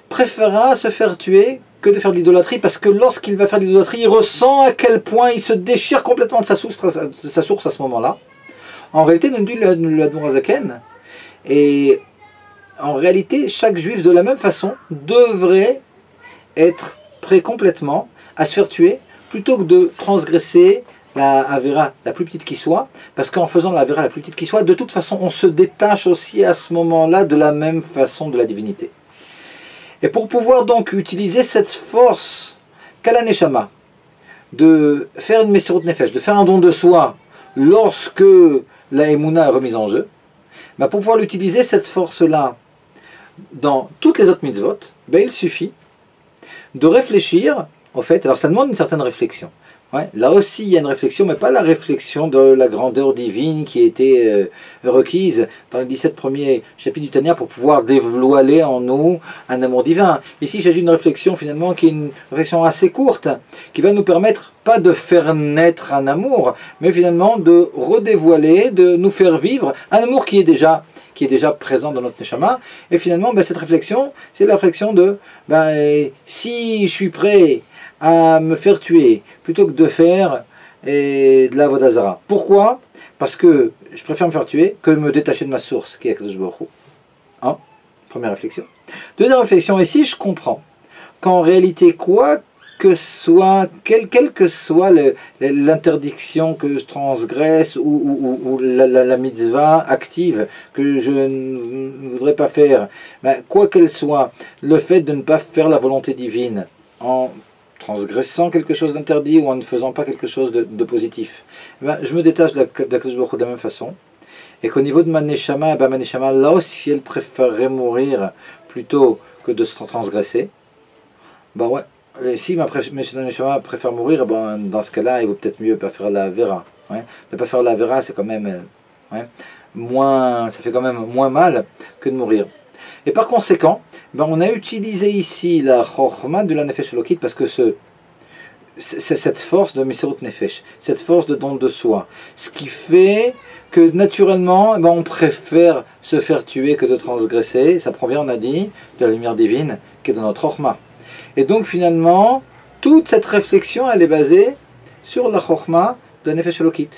préférera se faire tuer que de faire de l'idolâtrie, parce que lorsqu'il va faire de l'idolâtrie, il ressent à quel point il se déchire complètement de sa source à ce moment-là. En réalité, nous dit le Admour Hazaken, et en réalité, chaque juif, de la même façon, devrait être prêt complètement à se faire tuer, plutôt que de transgresser la Avera la plus petite qui soit, parce qu'en faisant la Avera la plus petite qui soit, de toute façon, on se détache aussi à ce moment-là de la même façon de la divinité. Et pour pouvoir donc utiliser cette force qu'a la Neshama, de faire une Messirut Nefesh, de faire un don de soi, lorsque la Emouna est remise en jeu, pour pouvoir l'utiliser, cette force-là, dans toutes les autres mitzvot, il suffit de réfléchir, au fait, alors ça demande une certaine réflexion. Là aussi il y a une réflexion, mais pas la réflexion de la grandeur divine qui a été requise dans les 17 premiers chapitres du Tanya pour pouvoir dévoiler en nous un amour divin. Ici il s'agit d'une réflexion finalement qui est une réflexion assez courte, qui va nous permettre pas de faire naître un amour, mais finalement de redévoiler, de nous faire vivre un amour qui est déjà présent dans notre Neshama. Et finalement cette réflexion, c'est la réflexion de si je suis prêt à me faire tuer plutôt que de faire de l'Avodah Zarah. Pourquoi? Parce que je préfère me faire tuer que me détacher de ma source, qui est Akadosh Baruch Hu. Première réflexion. Deuxième réflexion, ici je comprends qu'en réalité, quoi que soit, quelle que soit l'interdiction que je transgresse ou la mitzvah active que je ne voudrais pas faire, quoi qu'elle soit, le fait de ne pas faire la volonté divine en transgressant quelque chose d'interdit ou en ne faisant pas quelque chose de positif, je me détache de l'Akadosh Baruch Hu de la même façon, et qu'au niveau de ma Neshama, ma Neshama, là aussi elle préférerait mourir plutôt que de se transgresser, si ma Neshama préfère mourir, dans ce cas-là, il vaut peut-être mieux pas faire la Vera. Ne pas faire la Vera, c'est quand même ça fait quand même moins mal que de mourir. Et par conséquent, on a utilisé ici la Chochma de la Nefesh Elokit parce que cette force de Messirut Nefesh, cette force de don de soi, ce qui fait que naturellement, on préfère se faire tuer que de transgresser. Ça provient, on a dit, de la lumière divine qui est dans notre Chochma. Et donc finalement, toute cette réflexion, elle est basée sur la Chochma de la Nefesh Elokit.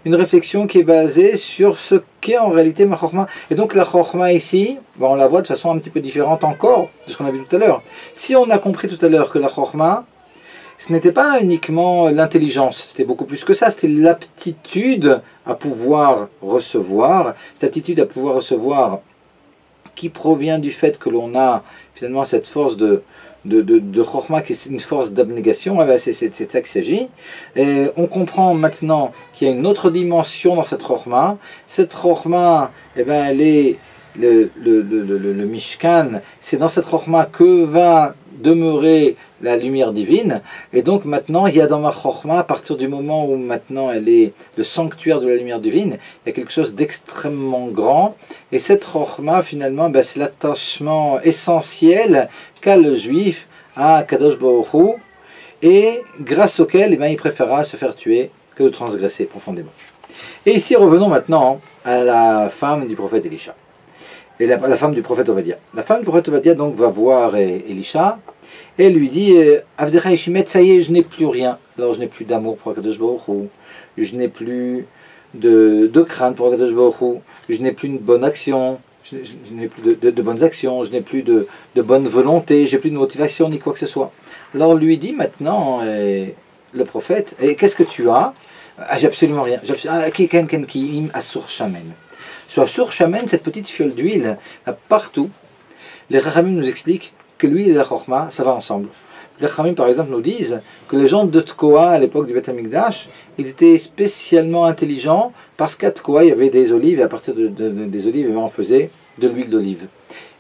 Une réflexion qui est basée sur ce qu'est en réalité ma Chochma. Et donc la Chochma ici, on la voit de façon un petit peu différente encore de ce qu'on a vu tout à l'heure. Si on a compris tout à l'heure que la Chochma, ce n'était pas uniquement l'intelligence, c'était beaucoup plus que ça, c'était l'aptitude à pouvoir recevoir, cette aptitude à pouvoir recevoir qui provient du fait que l'on a finalement cette force de Chochma, qui est une force d'abnégation, c'est de ça qu'il s'agit. Et on comprend maintenant qu'il y a une autre dimension dans cette Chochma. Cette Chochma, elle est le Mishkan, c'est dans cette Chokhmah que va demeurer la lumière divine, et donc maintenant il y a dans ma Chokhmah, à partir du moment où maintenant elle est le sanctuaire de la lumière divine, il y a quelque chose d'extrêmement grand, et cette Chokhmah finalement c'est l'attachement essentiel qu'a le juif à Kadosh Baruch Hu, et grâce auquel il préférera se faire tuer que de transgresser profondément. Et ici revenons maintenant à la femme du prophète Elisha. Et la femme du prophète Ovadia. La femme du prophète Ovadia donc va voir Elisha et lui dit Avdecha Yeshimet, ça y est, je n'ai plus rien. Alors je n'ai plus d'amour pour Akadosh Baruch Hu, je n'ai plus de crainte pour Akadosh Baruch Hu, je n'ai plus une bonne action, je n'ai plus de bonnes actions, je n'ai plus de bonne volonté, j'ai plus de motivation ni quoi que ce soit. Alors lui dit maintenant le prophète, et qu'est-ce que tu as? J'ai absolument rien. Sur Assur Shamen, cette petite fiole d'huile, partout, les Rachamim nous expliquent que l'huile et la Chokhmah, ça va ensemble. Les Rachamim, par exemple, nous disent que les gens de Tkoa, à l'époque du Beth Amikdash, ils étaient spécialement intelligents parce qu'à Tkoa, il y avait des olives, et à partir des olives, on faisait de l'huile d'olive.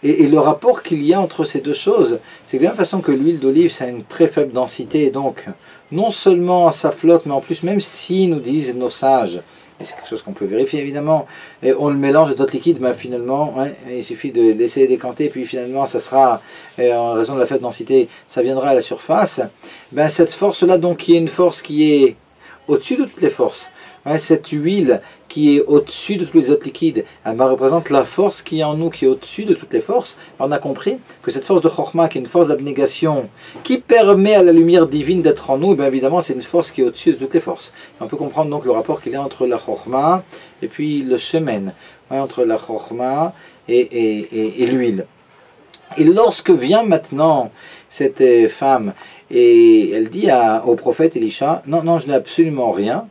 Et le rapport qu'il y a entre ces deux choses, c'est que de la même façon que l'huile d'olive, ça a une très faible densité, et donc non seulement ça flotte, mais en plus, même si nous disent nos sages, et c'est quelque chose qu'on peut vérifier évidemment, et on le mélange de d'autres liquides, mais finalement, il suffit de laisser décanter, puis finalement, ça sera, en raison de la faible densité, ça viendra à la surface. Cette force-là, donc, qui est une force qui est au-dessus de toutes les forces, cette huile qui est au-dessus de tous les autres liquides, elle représente la force qui est en nous, qui est au-dessus de toutes les forces. On a compris que cette force de Chokhmah, qui est une force d'abnégation, qui permet à la lumière divine d'être en nous, et bien évidemment c'est une force qui est au-dessus de toutes les forces. Et on peut comprendre donc le rapport qu'il y a entre la Chokhmah et puis le Shemen, entre la Chokhmah et l'huile. Et lorsque vient maintenant cette femme, et elle dit au prophète Elisha, non, je n'ai absolument rien.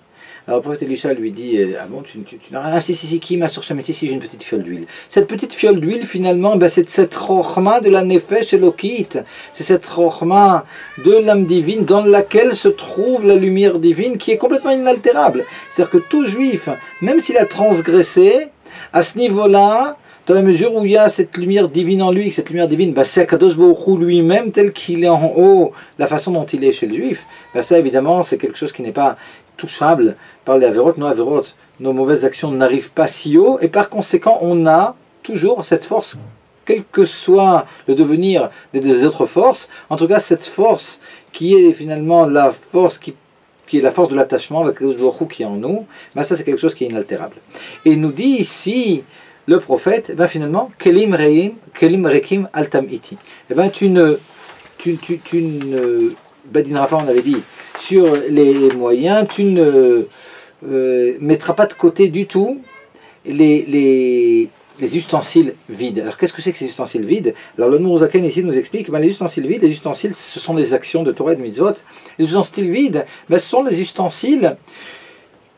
Alors le prophète Elisha lui dit, ah bon, tu n'as rien? Ah si, qui m'a surchamé? Si, j'ai une petite fiole d'huile. Cette petite fiole d'huile, finalement, c'est cette Chokhmah de la Nefesh Elokit. C'est cette Chokhmah de l'âme divine dans laquelle se trouve la lumière divine qui est complètement inaltérable. C'est-à-dire que tout juif, même s'il a transgressé, à ce niveau-là, dans la mesure où il y a cette lumière divine en lui, cette lumière divine, c'est Akadosh Baruch Hu lui-même tel qu'il est en haut, la façon dont il est chez le juif, ça évidemment c'est quelque chose qui n'est pas touchable par les avérotes. Nos mauvaises actions n'arrivent pas si haut, et par conséquent on a toujours cette force, quel que soit le devenir des autres forces, en tout cas cette force qui est finalement la force qui est la force de l'attachement avec Akadosh Baruch Hu qui est en nous, ça c'est quelque chose qui est inaltérable. Et il nous dit ici le prophète, finalement, Kelim Rekim Altam Iti. Tu ne badineras pas, on avait dit, sur les moyens, tu ne mettras pas de côté du tout les ustensiles vides. Alors qu'est-ce que c'est que ces ustensiles vides? Alors le Nourzaken ici nous explique, les ustensiles vides, les ustensiles ce sont les actions de Torah et de Mitzvot. Les ustensiles vides, ce sont les ustensiles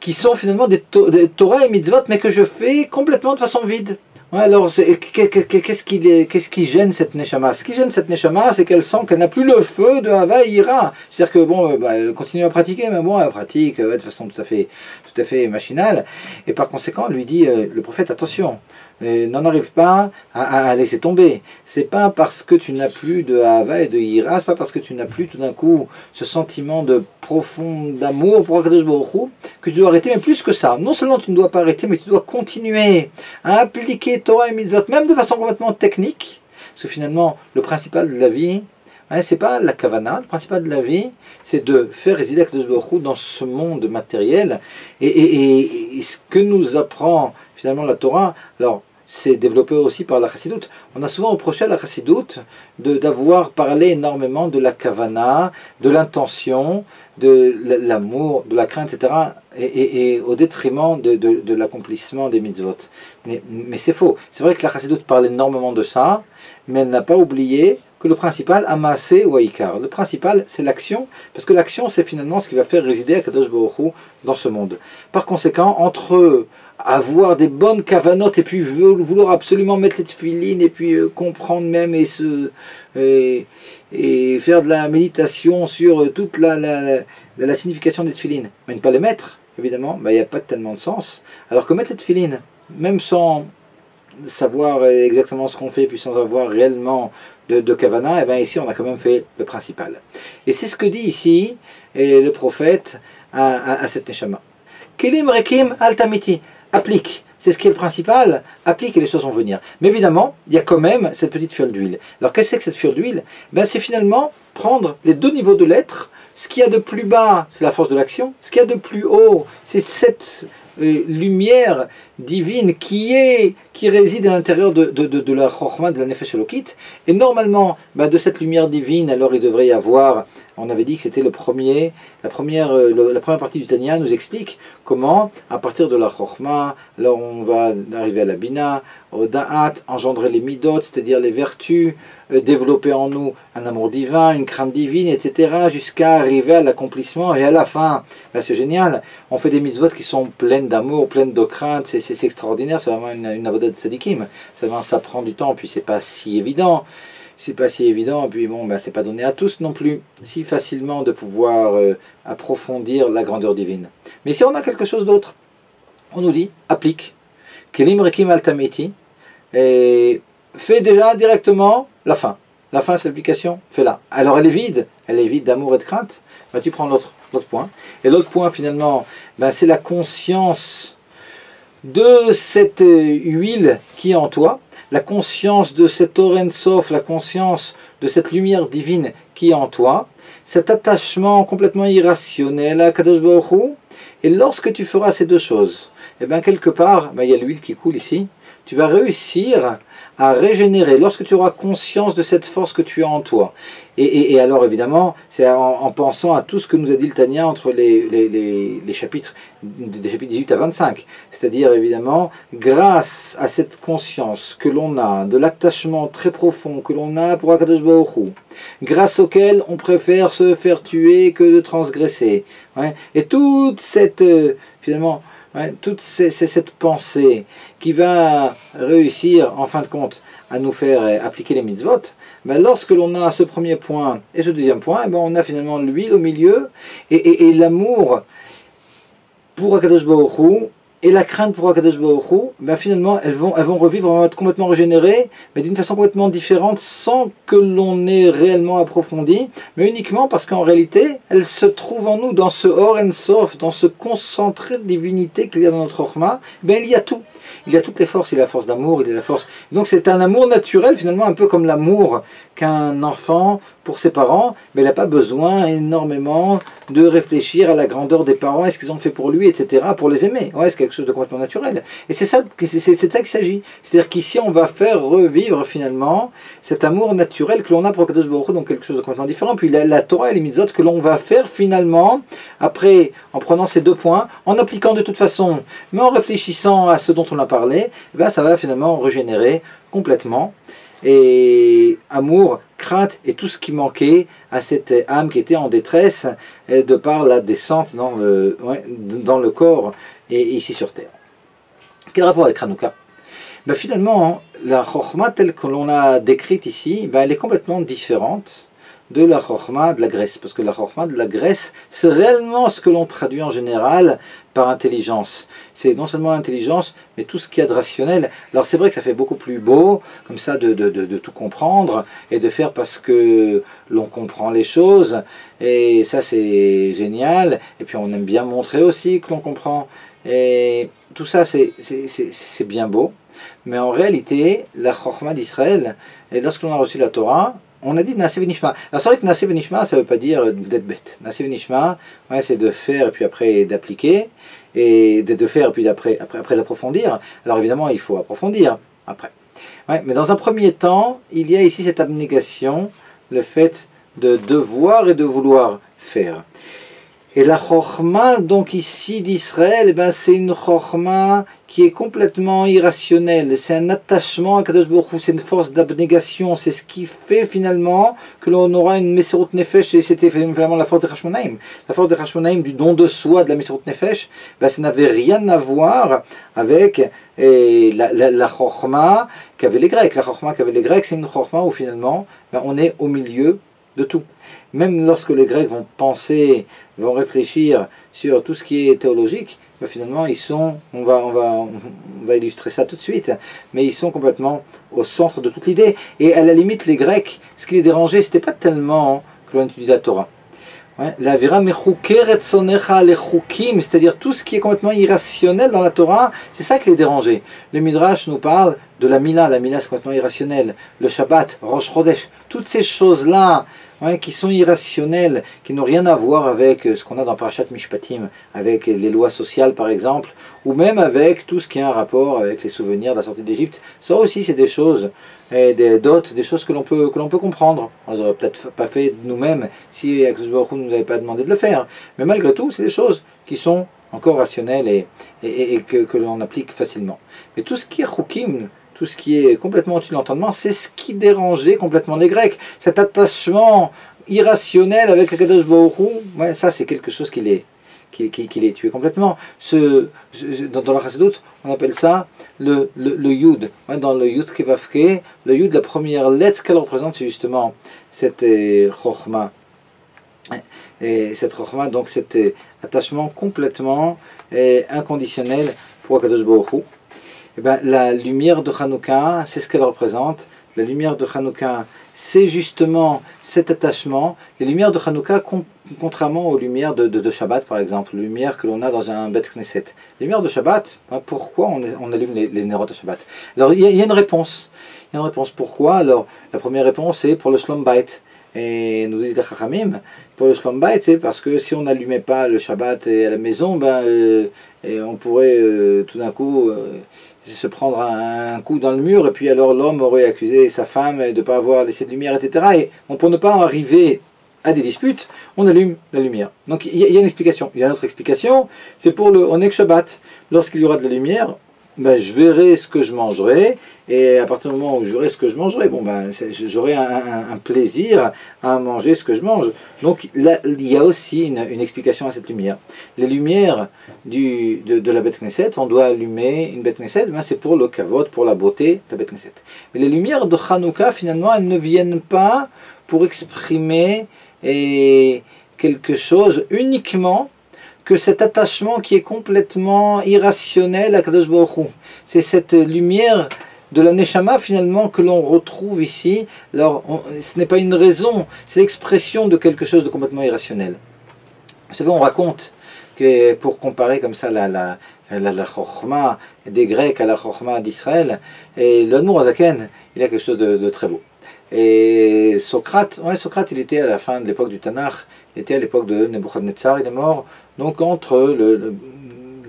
qui sont finalement des Torah et Mitzvot, mais que je fais complètement de façon vide. Alors, qu'est-ce qui gêne cette Neshama? Ce qui gêne cette Neshama, c'est qu'elle sent qu'elle n'a plus le feu de Hava Ira. C'est-à-dire que, elle continue à pratiquer, mais elle pratique de façon tout à fait machinale. Et par conséquent, lui dit le prophète, attention, n'en arrive pas à laisser tomber. C'est pas parce que tu n'as plus de Hava et de Ira, c'est pas parce que tu n'as plus tout d'un coup ce sentiment de profond d'amour pour Akadosh Baruch Hu que tu dois arrêter, mais plus que ça. Non seulement tu ne dois pas arrêter, mais tu dois continuer à appliquer Torah et Mitzvot, même de façon complètement technique, parce que finalement, le principal de la vie, c'est pas la kavana, le principal de la vie, c'est de faire résider Akadosh Baruch Hu dans ce monde matériel, et ce que nous apprend finalement la Torah, alors c'est développé aussi par la Chassidoute. On a souvent reproché à la Chassidoute d'avoir parlé énormément de la kavana, de l'intention, de l'amour, de la crainte, etc., et au détriment de l'accomplissement des mitzvot. Mais c'est faux. C'est vrai que la Chassidoute parle énormément de ça, mais elle n'a pas oublié que le principal, amassé ou aikar. Le principal, c'est l'action, parce que l'action, c'est finalement ce qui va faire résider Akadosh Baruch Hu dans ce monde. Par conséquent, entre avoir des bonnes kavanotes et puis vouloir absolument mettre les tefilines et puis comprendre même et faire de la méditation sur toute la signification des tefilines, mais ne pas les mettre, évidemment, il n'y a pas tellement de sens. Alors que mettre les tefilines, même sans savoir exactement ce qu'on fait, puis sans avoir réellement de kavana, et bien ici on a quand même fait le principal. Et c'est ce que dit ici le prophète à cette neshama. Kelim rekim al tamiti, applique. C'est ce qui est le principal, applique et les choses vont venir. Mais évidemment, il y a quand même cette petite fiole d'huile. Alors qu'est-ce que c'est que cette fiole d'huile? Ben, c'est finalement prendre les deux niveaux de l'être. Ce qu'il y a de plus bas, c'est la force de l'action. Ce qu'il y a de plus haut, c'est cette lumière divine qui réside à l'intérieur de la Chokhmah, de la Nefesh Elokit. Et normalement, ben, de cette lumière divine, alors il devrait y avoir, on avait dit que c'était la première partie du Tanya nous explique comment, à partir de la Chokhmah, alors on va arriver à la Bina, au Da'at, engendrer les Midot, c'est-à-dire les vertus, développer en nous un amour divin, une crainte divine, etc., jusqu'à arriver à l'accomplissement. Et à la fin, ben c'est génial, on fait des mitzvot qui sont pleines d'amour, pleines de crainte, c'est extraordinaire, c'est vraiment une avodat de tzadikim. Ça prend du temps, puis c'est pas si évident. C'est pas si évident, et puis bon, ben, c'est pas donné à tous non plus, si facilement de pouvoir approfondir la grandeur divine. Mais si on a quelque chose d'autre, on nous dit, applique, kelim rekim al tamiti, et fais déjà directement la fin. La fin, c'est l'application, fais-la. Alors elle est vide d'amour et de crainte, ben, tu prends l'autre point. Et l'autre point finalement, ben, c'est la conscience de cette huile qui est en toi, la conscience de cet Oren Sof, la conscience de cette lumière divine qui est en toi, cet attachement complètement irrationnel à Kadosh Baruch Hu, et lorsque tu feras ces deux choses, et bien quelque part, ben, il y a l'huile qui coule ici, tu vas réussir à régénérer, lorsque tu auras conscience de cette force que tu as en toi. Et alors évidemment, c'est en pensant à tout ce que nous a dit le Tanya entre les chapitres, des chapitres 18 à 25. C'est-à-dire évidemment, grâce à cette conscience que l'on a, de l'attachement très profond que l'on a pour Akadosh Baruch Hu, grâce auquel on préfère se faire tuer que de transgresser. Ouais. Et toute cette, finalement, toute cette pensée qui va réussir en fin de compte à nous faire appliquer les mitzvot, ben lorsque l'on a ce premier point et ce deuxième point, ben on a finalement l'huile au milieu et l'amour pour Akadosh Baruch Hu et la crainte pour Akadosh Baruch Hu, ben finalement elles vont revivre, elles vont être complètement régénérées, mais d'une façon complètement différente, sans que l'on ait réellement approfondi, mais uniquement parce qu'en réalité, elles se trouvent en nous, dans ce Or En Sof, dans ce concentré de divinité qu'il y a dans notre Chokhmah, ben il y a tout. Il y a toutes les forces, il y a la force d'amour, il y a la force... Donc c'est un amour naturel, finalement, un peu comme l'amour qu'un enfant pour ses parents, mais il n'a pas besoin énormément de réfléchir à la grandeur des parents, est-ce qu'ils ont fait pour lui, etc., pour les aimer. Ouais, c'est quelque chose de complètement naturel. Et c'est ça qu'il s'agit. C'est-à-dire qu'ici, on va faire revivre, finalement, cet amour naturel que l'on a pour Kadosh Baruch Hu, donc quelque chose de complètement différent. Puis la Torah et les mitzvot que l'on va faire, finalement, après, en prenant ces deux points, en appliquant de toute façon, mais en réfléchissant à ce dont on a parlé, eh bien, ça va finalement régénérer complètement. Et amour, crainte et tout ce qui manquait à cette âme qui était en détresse de par la descente dans le corps et ici sur terre. Quel rapport avec Hanouka? Ben finalement, la Chokhmah telle que l'on a décrite ici, ben elle est complètement différente de la Chokhmah de la Grèce, parce que la Chokhmah de la Grèce, c'est réellement ce que l'on traduit en général par intelligence. C'est non seulement l'intelligence, mais tout ce qu'il y a de rationnel. Alors c'est vrai que ça fait beaucoup plus beau, comme ça, de tout comprendre, et de faire parce que l'on comprend les choses, et ça c'est génial, et puis on aime bien montrer aussi que l'on comprend, et tout ça c'est bien beau, mais en réalité, la Chokhmah d'Israël, et lorsque l'on a reçu la Torah, on a dit Naseh Venishma. Alors c'est vrai que Naseh Venishma, ça ne veut pas dire d'être bête. Naseh Venishma, ouais, c'est de faire et puis après d'appliquer, et de faire et puis après d'approfondir. Alors évidemment, il faut approfondir après. Ouais, mais dans un premier temps, il y a ici cette abnégation, le fait de devoir et de vouloir faire. Et la Chokhmah, donc ici d'Israël, eh ben, c'est une Chokhmah qui est complètement irrationnelle. C'est un attachement à Kadosh Baruch Hu, c'est une force d'abnégation. C'est ce qui fait finalement que l'on aura une Meserut Nefesh, et c'était finalement la force de Hashmonaïm. La force de Hashmonaïm, du don de soi, de la Meserut Nefesh, ben, ça n'avait rien à voir avec la Chokhmah qu'avaient les Grecs. La Chokhmah qu'avaient les Grecs, c'est une Chokhmah où finalement ben, on est au milieu de tout. Même lorsque les Grecs vont penser, vont réfléchir sur tout ce qui est théologique, ben finalement ils sont, on va illustrer ça tout de suite, mais ils sont complètement au centre de toute l'idée. Et à la limite, les Grecs, ce qui les dérangeait, c'était pas tellement que l'on étudie la Torah. Ouais, la vira mechukeret sonecha lechukim, c'est-à-dire tout ce qui est complètement irrationnel dans la Torah, c'est ça qui les dérangeait. Le Midrash nous parle de la Mila c'est complètement irrationnel. Le Shabbat, Rosh Chodesh, toutes ces choses-là, ouais, qui sont irrationnelles, qui n'ont rien à voir avec ce qu'on a dans Parashat Mishpatim, avec les lois sociales par exemple, ou même avec tout ce qui a un rapport avec les souvenirs de la sortie d'Égypte. Ça aussi, c'est des choses, des choses que l'on peut comprendre. On les aurait peut-être pas fait nous-mêmes si Akadosh Baruch Hu ne nous avait pas demandé de le faire. Mais malgré tout, c'est des choses qui sont encore rationnelles et que l'on applique facilement. Mais tout ce qui est chukim, tout ce qui est complètement au-dessus de l'entendement, c'est ce qui dérangeait complètement les Grecs. Cet attachement irrationnel avec Akadosh Baruch Hu, ouais, ça c'est quelque chose qui les tuait complètement. Dans la Chassidut, on appelle ça le Yud. Ouais, dans le Yud Kevavke, le Yud, la première lettre qu'elle représente, c'est justement cette Chochma. Et cette Chochma, donc cet attachement complètement inconditionnel pour Akadosh Baruch Hu. Et ben, la lumière de Hanouka, c'est ce qu'elle représente. La lumière de Hanouka, c'est justement cet attachement. Les lumières de Hanouka, contrairement aux lumières de Shabbat, par exemple, les lumières que l'on a dans un Bet Knesset. Les lumières de Shabbat, hein, pourquoi on allume les nérotes de Shabbat? Alors, il y a une réponse. Il y a une réponse. Pourquoi? Alors, la première réponse, c'est pour le Shlom Bayit. Et nous disent les Chachamim, pour le Shlom Bayit, c'est parce que si on n'allumait pas le Shabbat à la maison, on pourrait tout d'un coup se prendre un coup dans le mur, et puis alors l'homme aurait accusé sa femme de ne pas avoir laissé de lumière, etc. Et pour ne pas arriver à des disputes, on allume la lumière. Donc il y a une explication. Il y a une autre explication, c'est pour le Oneg Shabbat. Lorsqu'il y aura de la lumière, je verrai ce que je mangerai, et à partir du moment où je verrai ce que je mangerai, j'aurai un plaisir à manger ce que je mange. Donc là, il y a aussi une explication à cette lumière. Les lumières de la Beth Knesset, on doit allumer une Beth Knesset, c'est pour le kavod, pour la beauté de la Beth Knesset. Mais les lumières de Hanouka, finalement, elles ne viennent pas pour exprimer quelque chose uniquement que cet attachement qui est complètement irrationnel à Kadosh Baruch Hu. C'est cette lumière de la Neshama finalement que l'on retrouve ici. Alors ce n'est pas une raison, c'est l'expression de quelque chose de complètement irrationnel. Vous savez, on raconte que pour comparer comme ça la Chochma des Grecs à la Chochma d'Israël, et l'Admour Azaken, il a quelque chose de très beau. Et Socrate, il était à la fin de l'époque du Tanakh, il était à l'époque de Nebuchadnezzar, il est mort donc entre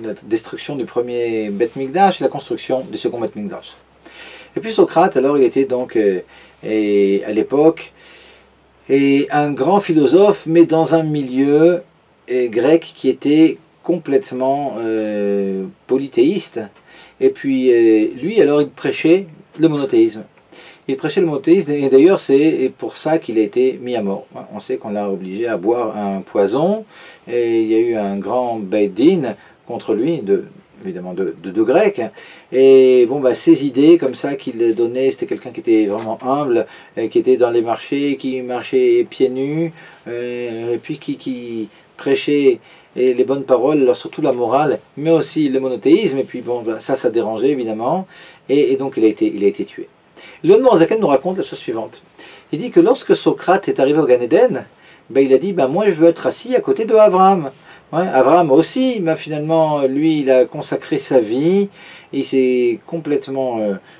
la destruction du premier Bet Mikdash et la construction du second Bet Mikdash. Et puis Socrate, alors il était donc à l'époque un grand philosophe, mais dans un milieu grec qui était complètement polythéiste. Et puis lui, alors il prêchait le monothéisme. Il prêchait le monothéisme, et d'ailleurs c'est pour ça qu'il a été mis à mort. On sait qu'on l'a obligé à boire un poison, et il y a eu un grand Beit Din contre lui, évidemment de Grecs. Et ces idées comme ça qu'il donnait, c'était quelqu'un qui était vraiment humble, qui était dans les marchés, qui marchait pieds nus, et puis qui prêchait les bonnes paroles, alors surtout la morale, mais aussi le monothéisme. Et puis ça dérangeait évidemment, et donc il a été tué. Le Zaken nous raconte la chose suivante. Il dit que lorsque Socrate est arrivé au Gan Eden, il a dit moi je veux être assis à côté de Abraham. Ouais, Abraham aussi, finalement, lui, il a consacré sa vie, il s'est complètement,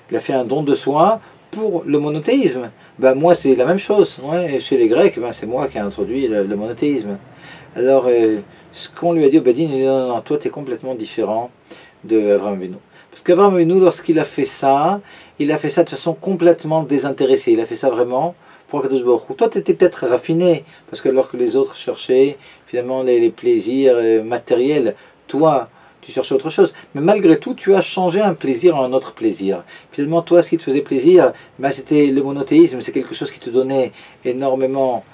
il a fait un don de soi pour le monothéisme. Moi, c'est la même chose. Ouais, chez les Grecs, c'est moi qui ai introduit le monothéisme. Alors, ce qu'on lui a dit au Bedin, il dit non, toi, tu es complètement différent d'Abraham Avinu. Parce qu'Abraham Avinu, lorsqu'il a fait ça de façon complètement désintéressée. Il a fait ça vraiment pour Akadosh Baruch Hu. Toi, tu étais peut-être raffiné, parce que alors que les autres cherchaient finalement les plaisirs matériels, toi, tu cherchais autre chose. Mais malgré tout, tu as changé un plaisir en un autre plaisir. Finalement, toi, ce qui te faisait plaisir, c'était le monothéisme, c'est quelque chose qui te donnait énormément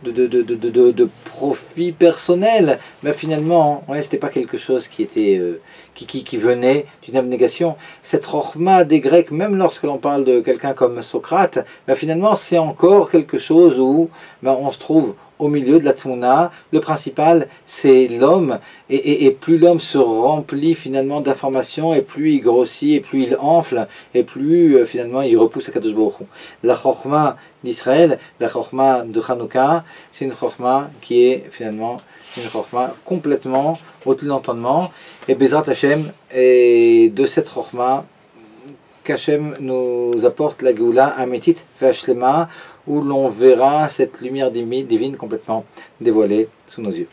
de profit personnel, mais finalement, ouais, c'était pas quelque chose qui était qui venait d'une abnégation. Cette chorma des Grecs, même lorsque l'on parle de quelqu'un comme Socrate, ben finalement c'est encore quelque chose où ben, on se trouve au milieu de la Tmouna. Le principal, c'est l'homme, et plus l'homme se remplit finalement d'informations, et plus il grossit, et plus il enfle, et plus finalement il repousse à Kadosh Baruch Hu. La chorma d'Israël, la chorma de Hanouka, c'est une chorma qui est finalement une chorma complètement au-dessus de l'entendement. Et Bezrat Hashem, et de cette chorma, qu'Hachem nous apporte la Géoula Ametit V'Ashlema, où l'on verra cette lumière divine complètement dévoilée sous nos yeux.